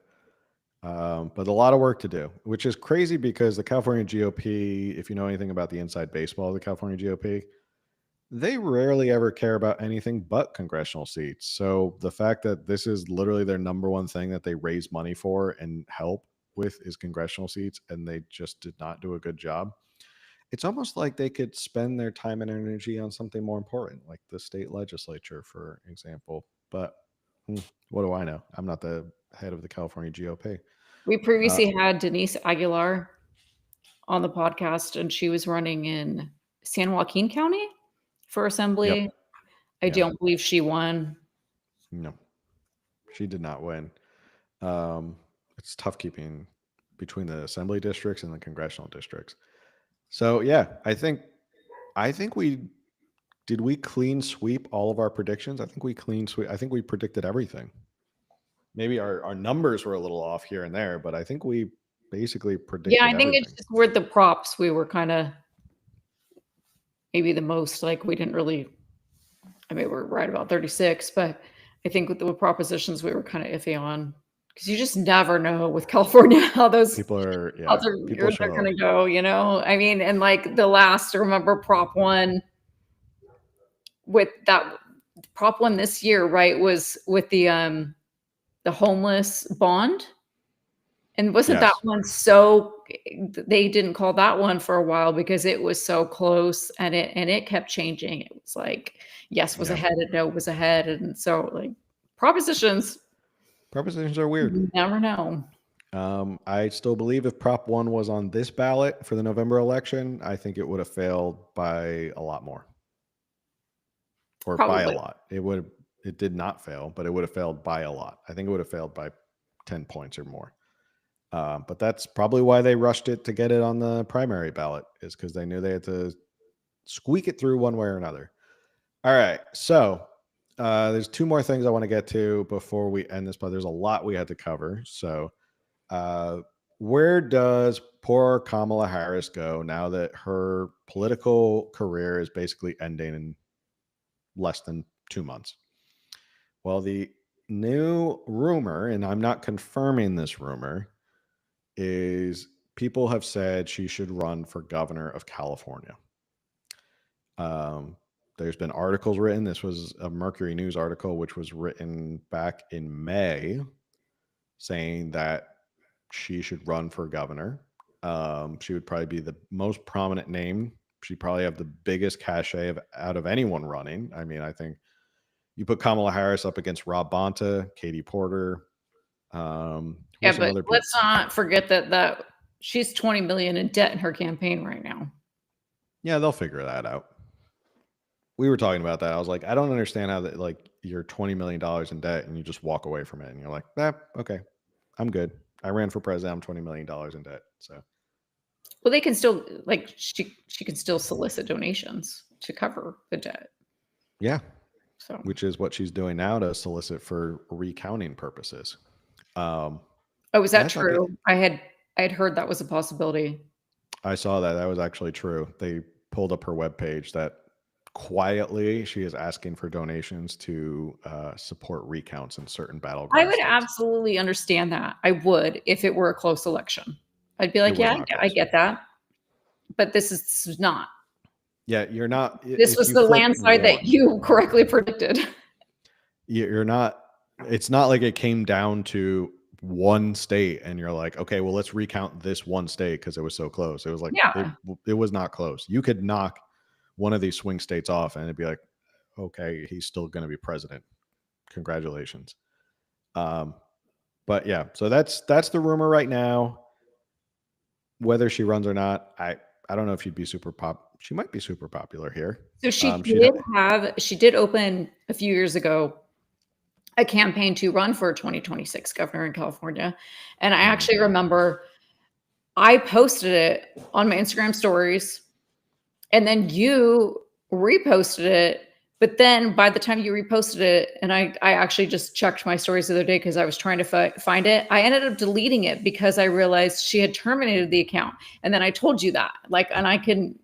But a lot of work to do, which is crazy because the California GOP, if you know anything about the inside baseball of the California GOP, they rarely ever care about anything but congressional seats. So the fact that this is literally their number one thing that they raise money for and help with is congressional seats, and they just did not do a good job. It's almost like they could spend their time and energy on something more important, like the state legislature, for example. But what do I know? I'm not the head of the California GOP. We previously had Denise Aguilar on the podcast, and she was running in San Joaquin County for assembly. Yep. I don't believe she won. No, she did not win. It's tough keeping between the assembly districts and the congressional districts. So yeah, I think we Did we clean sweep all of our predictions? I think we clean sweep. I think we predicted everything. Maybe our numbers were a little off here and there, but I think we basically Yeah, predicted I think it's everything. just where the props we were kind of maybe the most like we didn't really. I mean, we're right about 36, but I think with the propositions we were kind of iffy on because you just never know with California how those People are, other people years are show up. going to go. You know, I mean, and like the last, remember Prop One with that Prop One this year, right? Was with the homeless bond. And wasn't that Yes. one so they didn't call that one for a while because it was so close and it kept changing. It was like yes was Yeah. ahead and no was ahead. And so like propositions, Propositions are weird. you never know. I still believe if Prop 1 was on this ballot for the November election, I think it would have failed by a lot more. Or by a Probably. lot. It did not fail, but it would have failed by a lot. I think it would have failed by 10 points or more. But that's probably why they rushed it to get it on the primary ballot, is because they knew they had to squeak it through one way or another. All right. So there's two more things I want to get to before we end this, but there's a lot we had to cover. So where does poor Kamala Harris go now that her political career is basically ending in less than 2 months? Well, the new rumor, and I'm not confirming this rumor, is people have said she should run for governor of California. There's been articles written. This was a Mercury News article, which was written back in May, saying that she should run for governor. She would probably be the most prominent name. She'd probably have the biggest cachet out of anyone running. I mean, I think you put Kamala Harris up against Rob Bonta, Katie Porter. Yeah, Some but other people? let's not forget that she's 20 million in debt in her campaign right now. Yeah, they'll figure that out. We were talking about that. I was like, I don't understand how that, like, you're $20 million in debt and you just walk away from it and you're like, okay, I'm good. I ran for president. I'm $20 million in debt. So, Well, they can still like she can still solicit donations to cover the debt. yeah, So which is what she's doing now to solicit for recounting purposes. oh, is that That's not good. true? I had heard that was a possibility. I saw that. That was actually true. They pulled up her webpage that quietly she is asking for donations to support recounts in certain battleground I would states. absolutely understand that. I would if it were a close election. I'd be like, It was yeah, not I close. get that. But this is not. Yeah, you're not. This If was you the flip landslide that one, you correctly predicted. you're not. It's not like it came down to one state and you're like, okay, well, let's recount this one state because it was so close. It was like Yeah. it was not close. You could knock one of these swing states off and it'd be like, okay, he's still going to be president. Congratulations. But yeah, so that's the rumor right now. Whether she runs or not, I don't know if she'd be super pop. She might be super popular here. So she She'd she did open a few years ago a campaign to run for 2026 governor in California. And I actually remember I posted it on my Instagram stories and then you reposted it. But then by the time you reposted it, and I actually just checked my stories the other day because I was trying to find it. I ended up deleting it because I realized she had terminated the account. And then I told you that, like, and I can,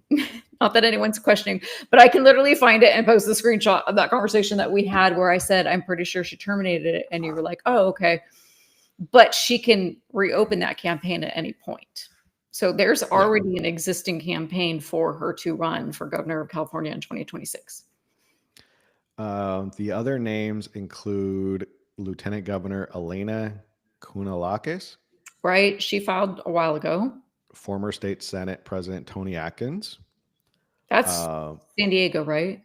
not that anyone's questioning, but I can literally find it and post the screenshot of that conversation that we had where I said, I'm pretty sure she terminated it. And you were like, oh, okay. But she can reopen that campaign at any point. So there's already an existing campaign for her to run for governor of California in 2026. The other names include Lieutenant Governor Elena Kounalakis, Right? She filed a while ago. former state Senate President Tony Atkins. That's San Diego, right?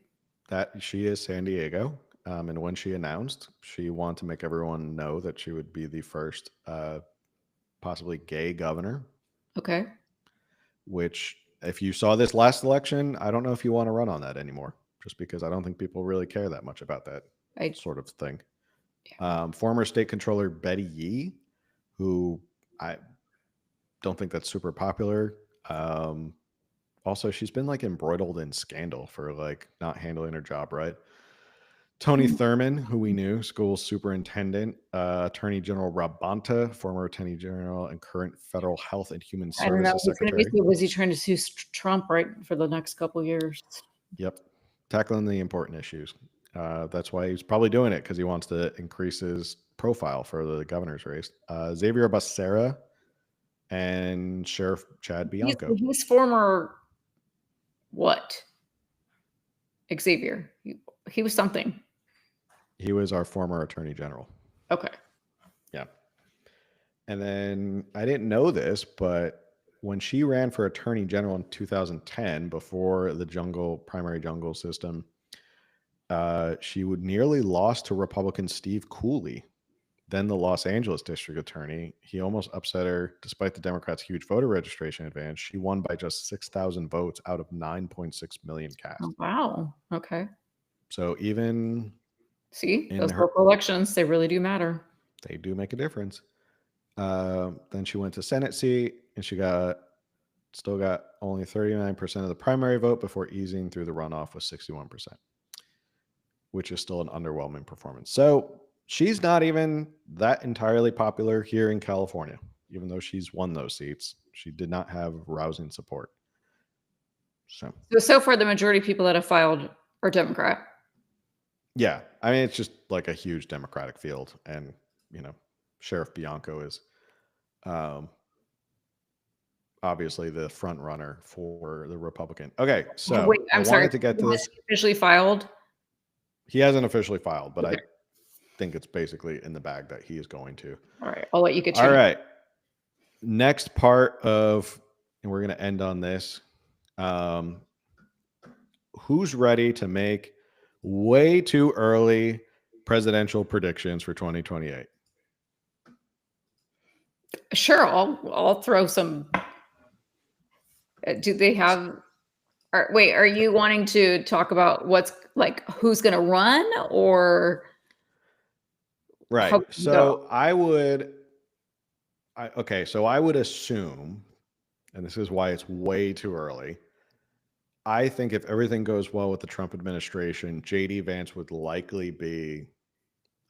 That she is San Diego. And when she announced, she wanted to make everyone know that she would be the first possibly gay governor. Okay. Which, if you saw this last election, I don't know if you want to run on that anymore, just because I don't think people really care that much about that sort of thing. Yeah. Former state controller Betty Yee, who I don't think that's super popular. also she's been like embroiled in scandal for like not handling her job right. Tony Thurman, who we knew, school superintendent, Attorney General Rob Bonta, former Attorney General and current Federal Health and Human I don't know. Services He's going to be Secretary. so busy trying to sue Trump right for the next couple years. Yep, tackling the important issues. That's why he's probably doing it, because he wants to increase his profile for the governor's race. Xavier Becerra and Sheriff Chad Bianco. He's former what? Xavier. He was something. He was our former Attorney General. Okay. Yeah. And then I didn't know this, but when she ran for Attorney General in 2010, before the primary jungle system, she would nearly lost to Republican Steve Cooley, then the Los Angeles district attorney. He almost upset her despite the Democrats' huge voter registration advantage. She won by just 6,000 votes out of 9.6 million cast. Oh, wow. Okay. So even see those local elections, they really do matter. They do make a difference. Then she went to Senate seat, and she still got only 39% of the primary vote before easing through the runoff with 61%, which is still an underwhelming performance. So she's not even that entirely popular here in California, even though she's won those seats. She did not have rousing support. So far, the majority of people that have filed are Democrat. Yeah, I mean, it's just like a huge Democratic field, and Sheriff Bianco is obviously the front runner for the Republican. Okay, so wait, I'm sorry. To get to this. Officially filed? He hasn't officially filed, but okay. I think it's basically in the bag that he is going to. All right, I'll let you get. All right. Next part of, and we're going to end on this. Who's ready to make way too early presidential predictions for 2028? Sure, I'll throw some. Do they have? Wait, are you wanting to talk about who's going to run, or? Right. So I would assume, and this is why it's way too early. I think if everything goes well with the Trump administration, JD Vance would likely be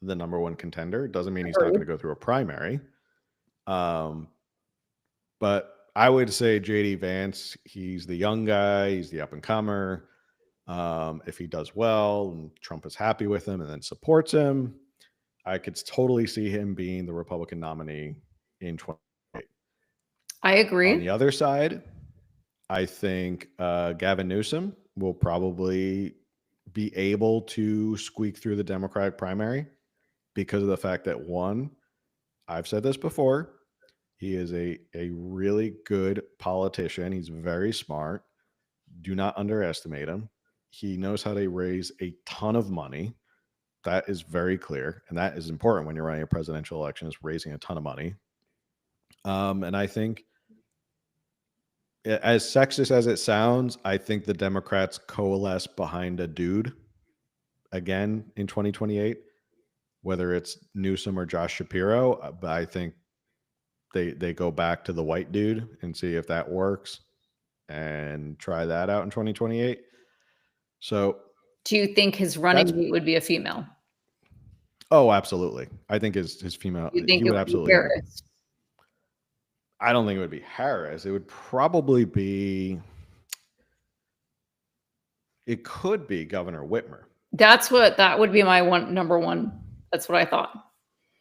the number one contender. It doesn't mean he's not going to go through a primary. But I would say JD Vance, he's the young guy, he's the up and comer. If he does well and Trump is happy with him and then supports him, I could totally see him being the Republican nominee in 2028. I agree. On the other side, I think Gavin Newsom will probably be able to squeak through the Democratic primary because of the fact that, one, I've said this before, he is a really good politician. He's very smart. Do not underestimate him. He knows how to raise a ton of money. That is very clear. And that is important when you're running a presidential election, is raising a ton of money. And I think, as sexist as it sounds, I think the Democrats coalesce behind a dude again in 2028, whether it's Newsom or Josh Shapiro. But I think they go back to the white dude and see if that works and try that out in 2028. So do you think his running mate would be a female? Oh, absolutely. I think his female, he would absolutely. Harris? I don't think it would be Harris. It would probably be, it could be Governor Whitmer. That would be my number one. That's what I thought.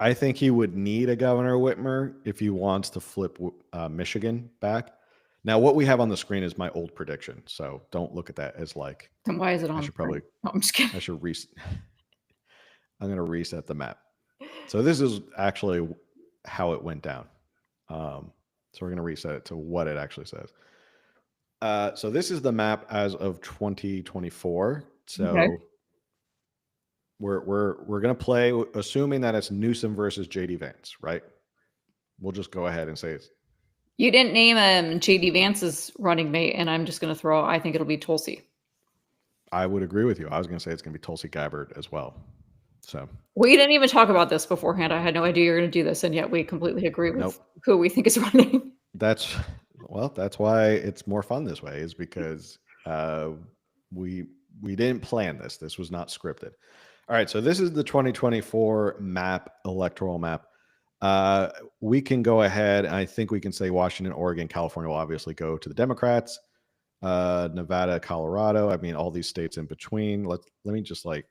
I think he would need a Governor Whitmer if he wants to flip Michigan back. Now, what we have on the screen is my old prediction, so don't look at that as like. Then why is it on? I should probably. No, I'm just kidding. I should I'm going to reset the map. So this is actually how it went down. So we're going to reset it to what it actually says. So this is the map as of 2024. So okay. We're going to play assuming that it's Newsom versus JD Vance, right? We'll just go ahead and say it's. You didn't name JD Vance's running mate, and I'm just going to throw. I think it'll be Tulsi. I would agree with you. I was going to say it's going to be Tulsi Gabbard as well. So we didn't even talk about this beforehand. I had no idea you were going to do this, and yet we completely agree with who we think is running. That's Well, that's why it's more fun this way, is because we didn't plan this. This was not scripted. All right, so this is the 2024 electoral map. We can go ahead, and I think we can say Washington, Oregon, California will obviously go to the Democrats. Nevada, Colorado. I mean, all these states in between. Let me just like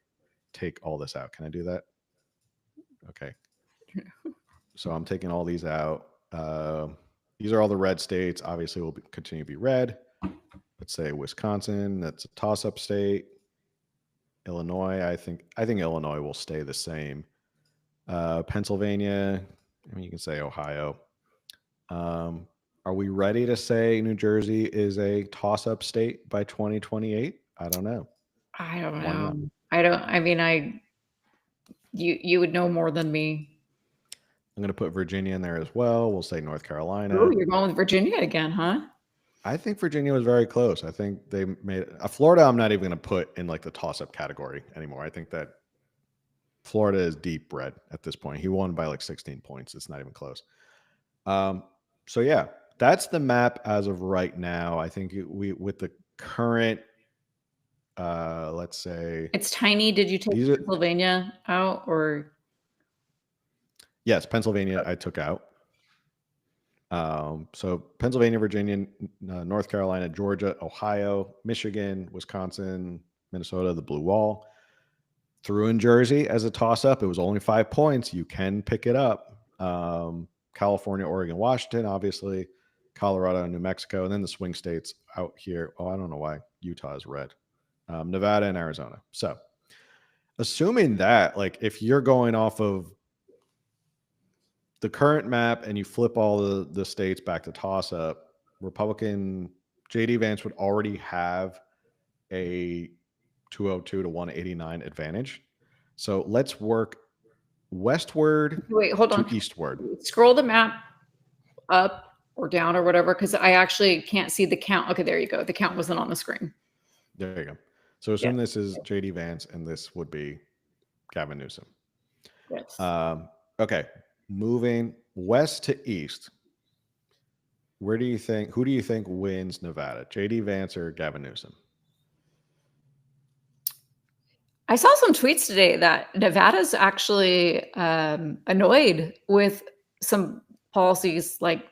take all this out. Can I do that? Okay. So I'm taking all these out. These are all the red states. Obviously, will continue to be red. Let's say Wisconsin. That's a toss-up state. Illinois. I think Illinois will stay the same. Pennsylvania. I mean, you can say Ohio. Are we ready to say New Jersey is a toss-up state by 2028? I don't know. I don't Why not? know. I mean, you would know more than me. I'm going to put Virginia in there as well. We'll say North Carolina. Oh, you're going with Virginia again, huh? I think Virginia was very close. I think they made Florida. I'm not even going to put in like the toss-up category anymore. I think that Florida is deep red at this point. He won by like 16 points. It's not even close. So yeah, that's the map as of right now. I think we with the current, let's say it's tiny. Did you take Pennsylvania out or? Yes, Pennsylvania I took out. So Pennsylvania, Virginia, North Carolina, Georgia, Ohio, Michigan, Wisconsin, Minnesota, the blue wall. Threw in Jersey as a toss-up. It was only 5 points. You can pick it up. California, Oregon, Washington, obviously, Colorado, New Mexico, and then the swing states out here. Oh, I don't know why Utah is red. Nevada and Arizona. So assuming that, like, if you're going off of the current map and you flip all the states back to toss-up, Republican J.D. Vance would already have a 202 to 189 advantage. So let's work westward to eastward. Scroll the map up or down or whatever, because I actually can't see the count. Okay, there you go. The count wasn't on the screen. There you go. So assume this is J.D. Vance and this would be Gavin Newsom. Yes. Okay. Moving west to east, who do you think wins Nevada? J.D. Vance or Gavin Newsom? I saw some tweets today that Nevada's actually annoyed with some policies like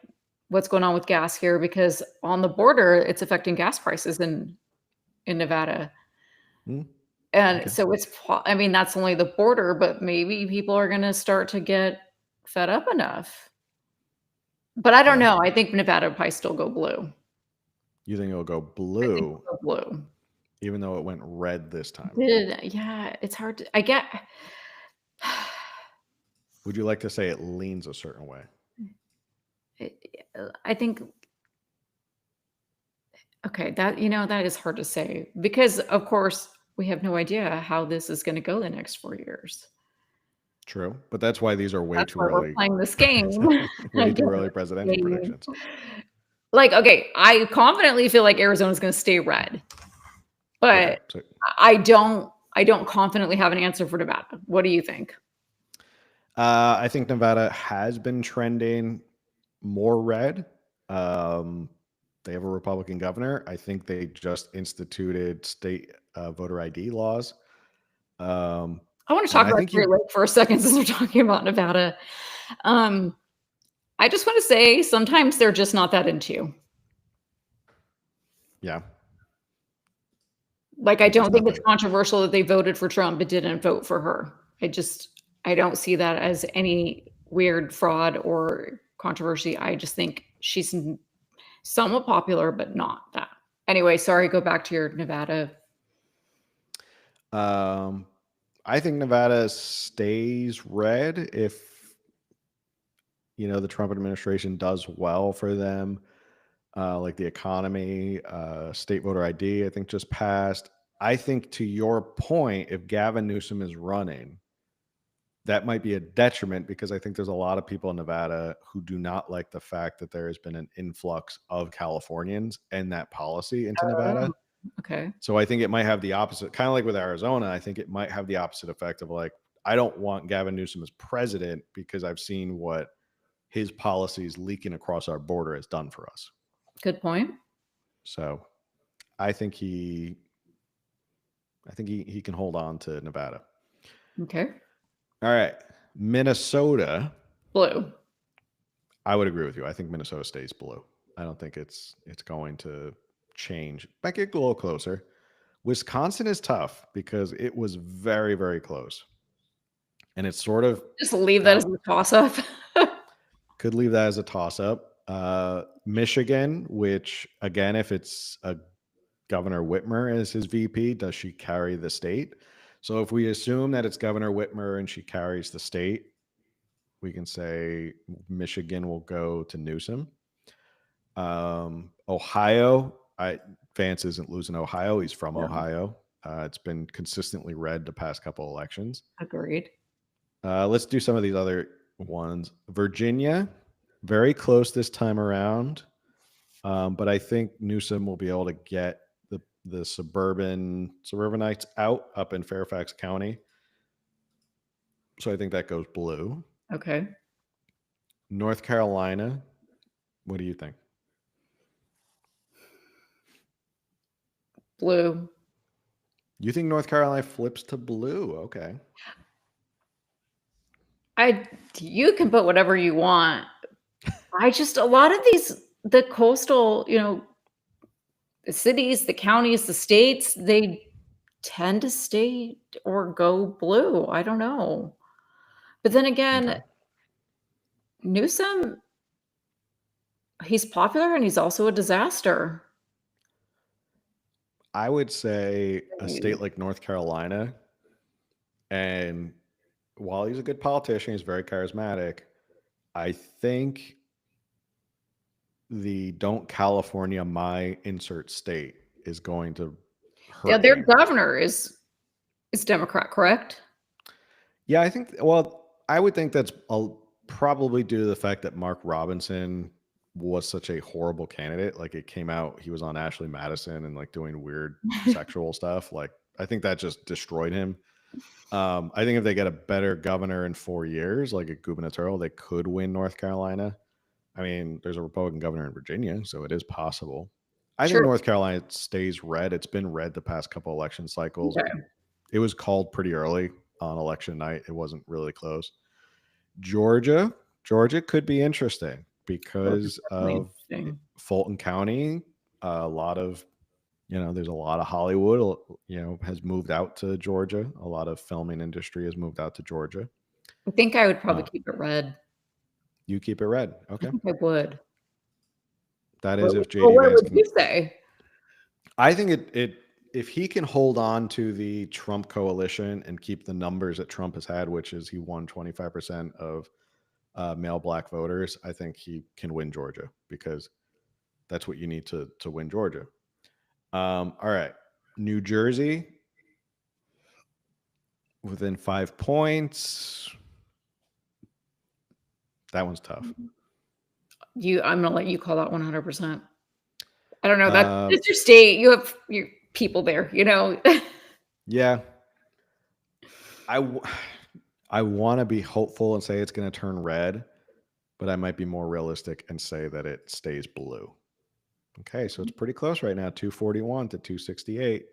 what's going on with gas here, because on the border, it's affecting gas prices in Nevada. And so I mean, that's only the border, but maybe people are going to start to get fed up enough. But I don't know. I think Nevada will probably still go blue. You think it'll go blue? I think it'll go blue. Even though it went red this time. Yeah, it's hard to, I get. Would you like to say it leans a certain way? I think, okay, that is hard to say, because of course we have no idea how this is going to go the next 4 years. True, but that's why these are way too early. We're playing this game. Way too early presidential predictions. Like, okay, I confidently feel like Arizona's going to stay red, but I don't confidently have an answer for Nevada. What do you think? I think Nevada has been trending more red. They have a Republican governor. I think they just instituted state voter ID laws. I want to talk about Great Lake for a second since we're talking about Nevada. I just want to say sometimes they're just not that into you. Yeah. Like, I don't think it's controversial that they voted for Trump but didn't vote for her. I don't see that as any weird fraud or controversy. I just think she's somewhat popular, but not that. Anyway, sorry, go back to your Nevada. I think Nevada stays red if, the Trump administration does well for them. Like the economy, state voter ID, I think just passed. I think, to your point, if Gavin Newsom is running, that might be a detriment, because I think there's a lot of people in Nevada who do not like the fact that there has been an influx of Californians and that policy into Nevada. Okay. So I think it might have the opposite, kind of like with Arizona. I think it might have the opposite effect of, like, I don't want Gavin Newsom as president because I've seen what his policies leaking across our border has done for us. Good point. So I think he can hold on to Nevada. Okay. All right. Minnesota. Blue. I would agree with you. I think Minnesota stays blue. I don't think it's going to change. Might get a little closer. Wisconsin is tough because it was very, very close. And it's sort of Just leave that as a toss-up. could leave that as a toss-up. Michigan, which again, if it's a Governor Whitmer as his VP, does she carry the state? So if we assume that it's Governor Whitmer and she carries the state, we can say Michigan will go to Newsom. Ohio, Vance isn't losing Ohio. He's from Ohio. It's been consistently red the past couple elections. Agreed. Let's do some of these other ones. Virginia, very close this time around. But I think Newsom will be able to get the suburbanites out up in Fairfax County. So I think that goes blue. Okay. North Carolina, what do you think? Blue. You think North Carolina flips to blue? Okay. You can put whatever you want. A lot of the coastal, the cities, the counties, the states, they tend to stay or go blue. I don't know. But then again, Okay. Newsom, he's popular and he's also a disaster. I would say a state like North Carolina, and while he's a good politician, he's very charismatic. I think the don't California my insert state is going to hurt. Yeah, their him. governor is Democrat, correct? Yeah, I would think that's probably due to the fact that Mark Robinson was such a horrible candidate. Like, it came out, he was on Ashley Madison and like doing weird sexual stuff. Like, I think that just destroyed him. I think if they get a better governor in 4 years, like a gubernatorial, they could win North Carolina. I mean, there's a Republican governor in Virginia, so it is possible. I think Sure. North Carolina stays red. It's been red the past couple election cycles. Okay. It was called pretty early on election night. It wasn't really close. Georgia could be interesting because of Fulton County. A lot of, there's a lot of Hollywood, has moved out to Georgia. A lot of filming industry has moved out to Georgia. I think I would probably keep it red. You keep it red. Okay. I think I would. That is if JD what Vance would you say? I think if he can hold on to the Trump coalition and keep the numbers that Trump has had, which is he won 25% of male black voters, I think he can win Georgia, because that's what you need to win Georgia. All right. New Jersey, within 5 points. That one's tough. I'm gonna let you call that 100%. I don't know. That's your state. You have your people there, Yeah. I want to be hopeful and say it's going to turn red, but I might be more realistic and say that it stays blue. Okay, so it's pretty close right now, 241 to 268.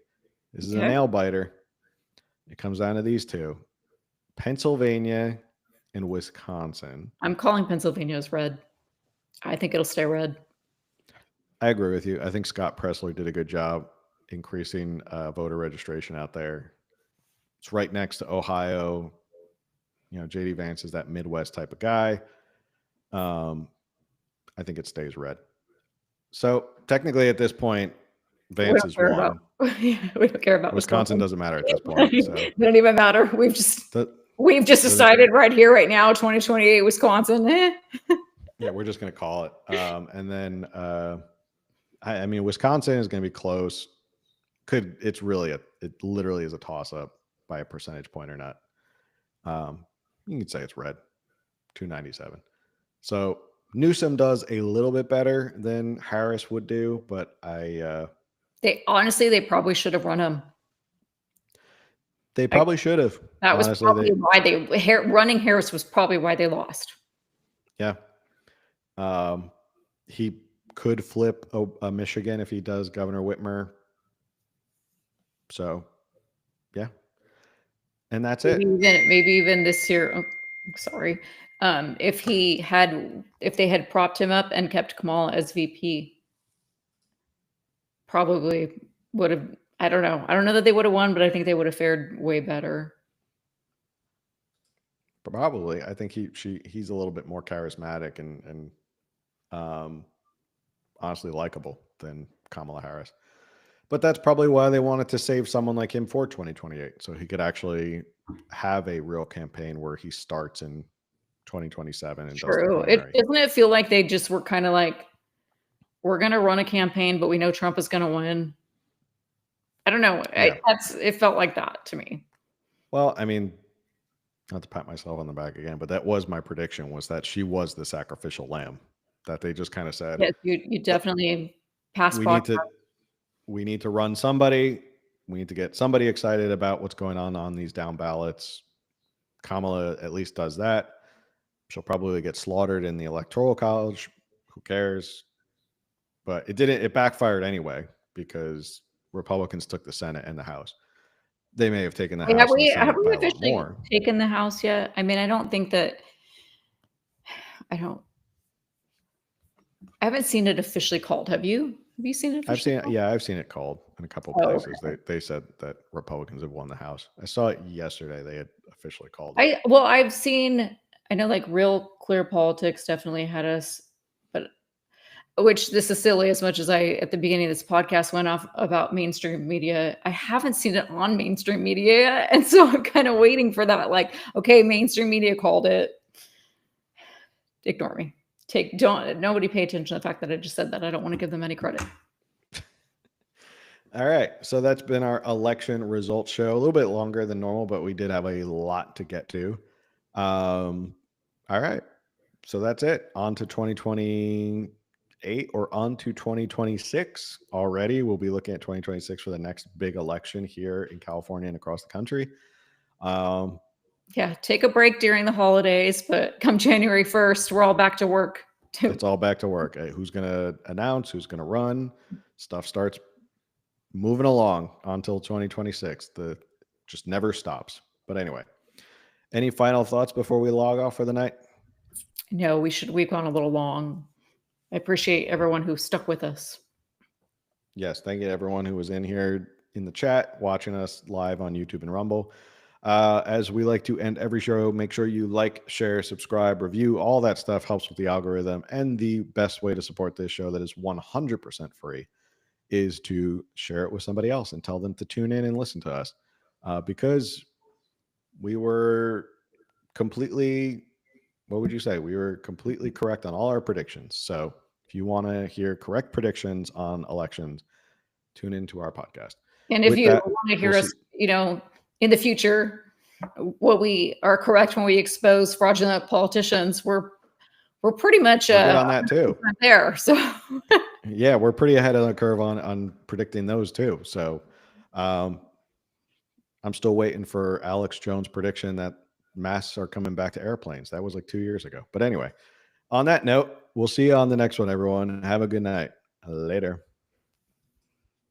This is a nail biter. It comes down to these two, Pennsylvania and Wisconsin. I'm calling Pennsylvania as red. I think it'll stay red. I agree with you. I think Scott Presley did a good job increasing voter registration out there. It's right next to Ohio. JD Vance is that Midwest type of guy. I think it stays red. So technically at this point, Vance is won. We don't care about Wisconsin. Doesn't matter at this point. So. It doesn't even matter. We've just decided right here, right now, 2028 Wisconsin. Yeah, we're just going to call it. And then, I mean, Wisconsin is going to be close. It literally is a toss up by a percentage point or not. You can say it's red, 297. So Newsom does a little bit better than Harris would do, but they probably should have run him. They probably should have. That was probably why running Harris was probably why they lost. Yeah. He could flip a Michigan if he does Governor Whitmer. So, yeah. And that's it. Maybe even this year. Oh, sorry. If they had propped him up and kept Kamala as VP, probably would have. I don't know. I don't know that they would have won, but I think they would have fared way better. Probably. I think he's a little bit more charismatic and honestly likable than Kamala Harris. But that's probably why they wanted to save someone like him for 2028, so he could actually have a real campaign where he starts in 2027 and does the True. primary. Doesn't it feel like they just were kind of like, we're going to run a campaign, but we know Trump is going to win? I don't know. Yeah. It felt like that to me. Well, I mean, not to pat myself on the back again, but that was my prediction, was that she was the sacrificial lamb, that they just kind of said, Yes, you definitely passed. We need to run somebody. We need to get somebody excited about what's going on these down ballots. Kamala at least does that. She'll probably get slaughtered in the electoral college. Who cares? But it backfired anyway, because Republicans took the Senate and the House. They may have taken the House and the Senate Have we by a lot officially more. taken the House yet? I mean, I don't think that. I haven't seen it officially called. Have you? Have you seen it? I've seen it. Yeah, I've seen it called in a couple of places. Okay. They said that Republicans have won the House. I saw it yesterday. They had officially called it. I've seen. I know, like, Real Clear Politics definitely had us, but which, this is silly, as much as I at the beginning of this podcast went off about mainstream media. I haven't seen it on mainstream media yet, and so I'm kind of waiting for that. Like, okay, mainstream media called it. Ignore me. Nobody pay attention to the fact that I just said that. I don't want to give them any credit. All right. So that's been our election results show. A little bit longer than normal, but we did have a lot to get to. All right. So that's it. On to 2028 or on to 2026 already. We'll be looking at 2026 for the next big election here in California and across the country. Yeah, take a break during the holidays, but come January 1st, we're all back to work. It's all back to work. Who's going to announce? Who's going to run? Stuff starts moving along until 2026. The just never stops. But anyway, any final thoughts before we log off for the night? No, we've gone a little long. I appreciate everyone who stuck with us. Yes, thank you to everyone who was in here in the chat, watching us live on YouTube and Rumble. As we like to end every show, make sure you like, share, subscribe, review. All that stuff helps with the algorithm. And the best way to support this show that is 100% free is to share it with somebody else and tell them to tune in and listen to us. Because we were completely, what would you say? We were completely correct on all our predictions. So if you want to hear correct predictions on elections, tune into our podcast. And if you want to hear us, in the future, what we are correct when we expose fraudulent politicians, we're pretty much good on that too. There, so yeah, we're pretty ahead of the curve on predicting those too. So I'm still waiting for Alex Jones' prediction that masks are coming back to airplanes. That was like 2 years ago. But anyway, on that note, we'll see you on the next one, everyone. Have a good night. Later.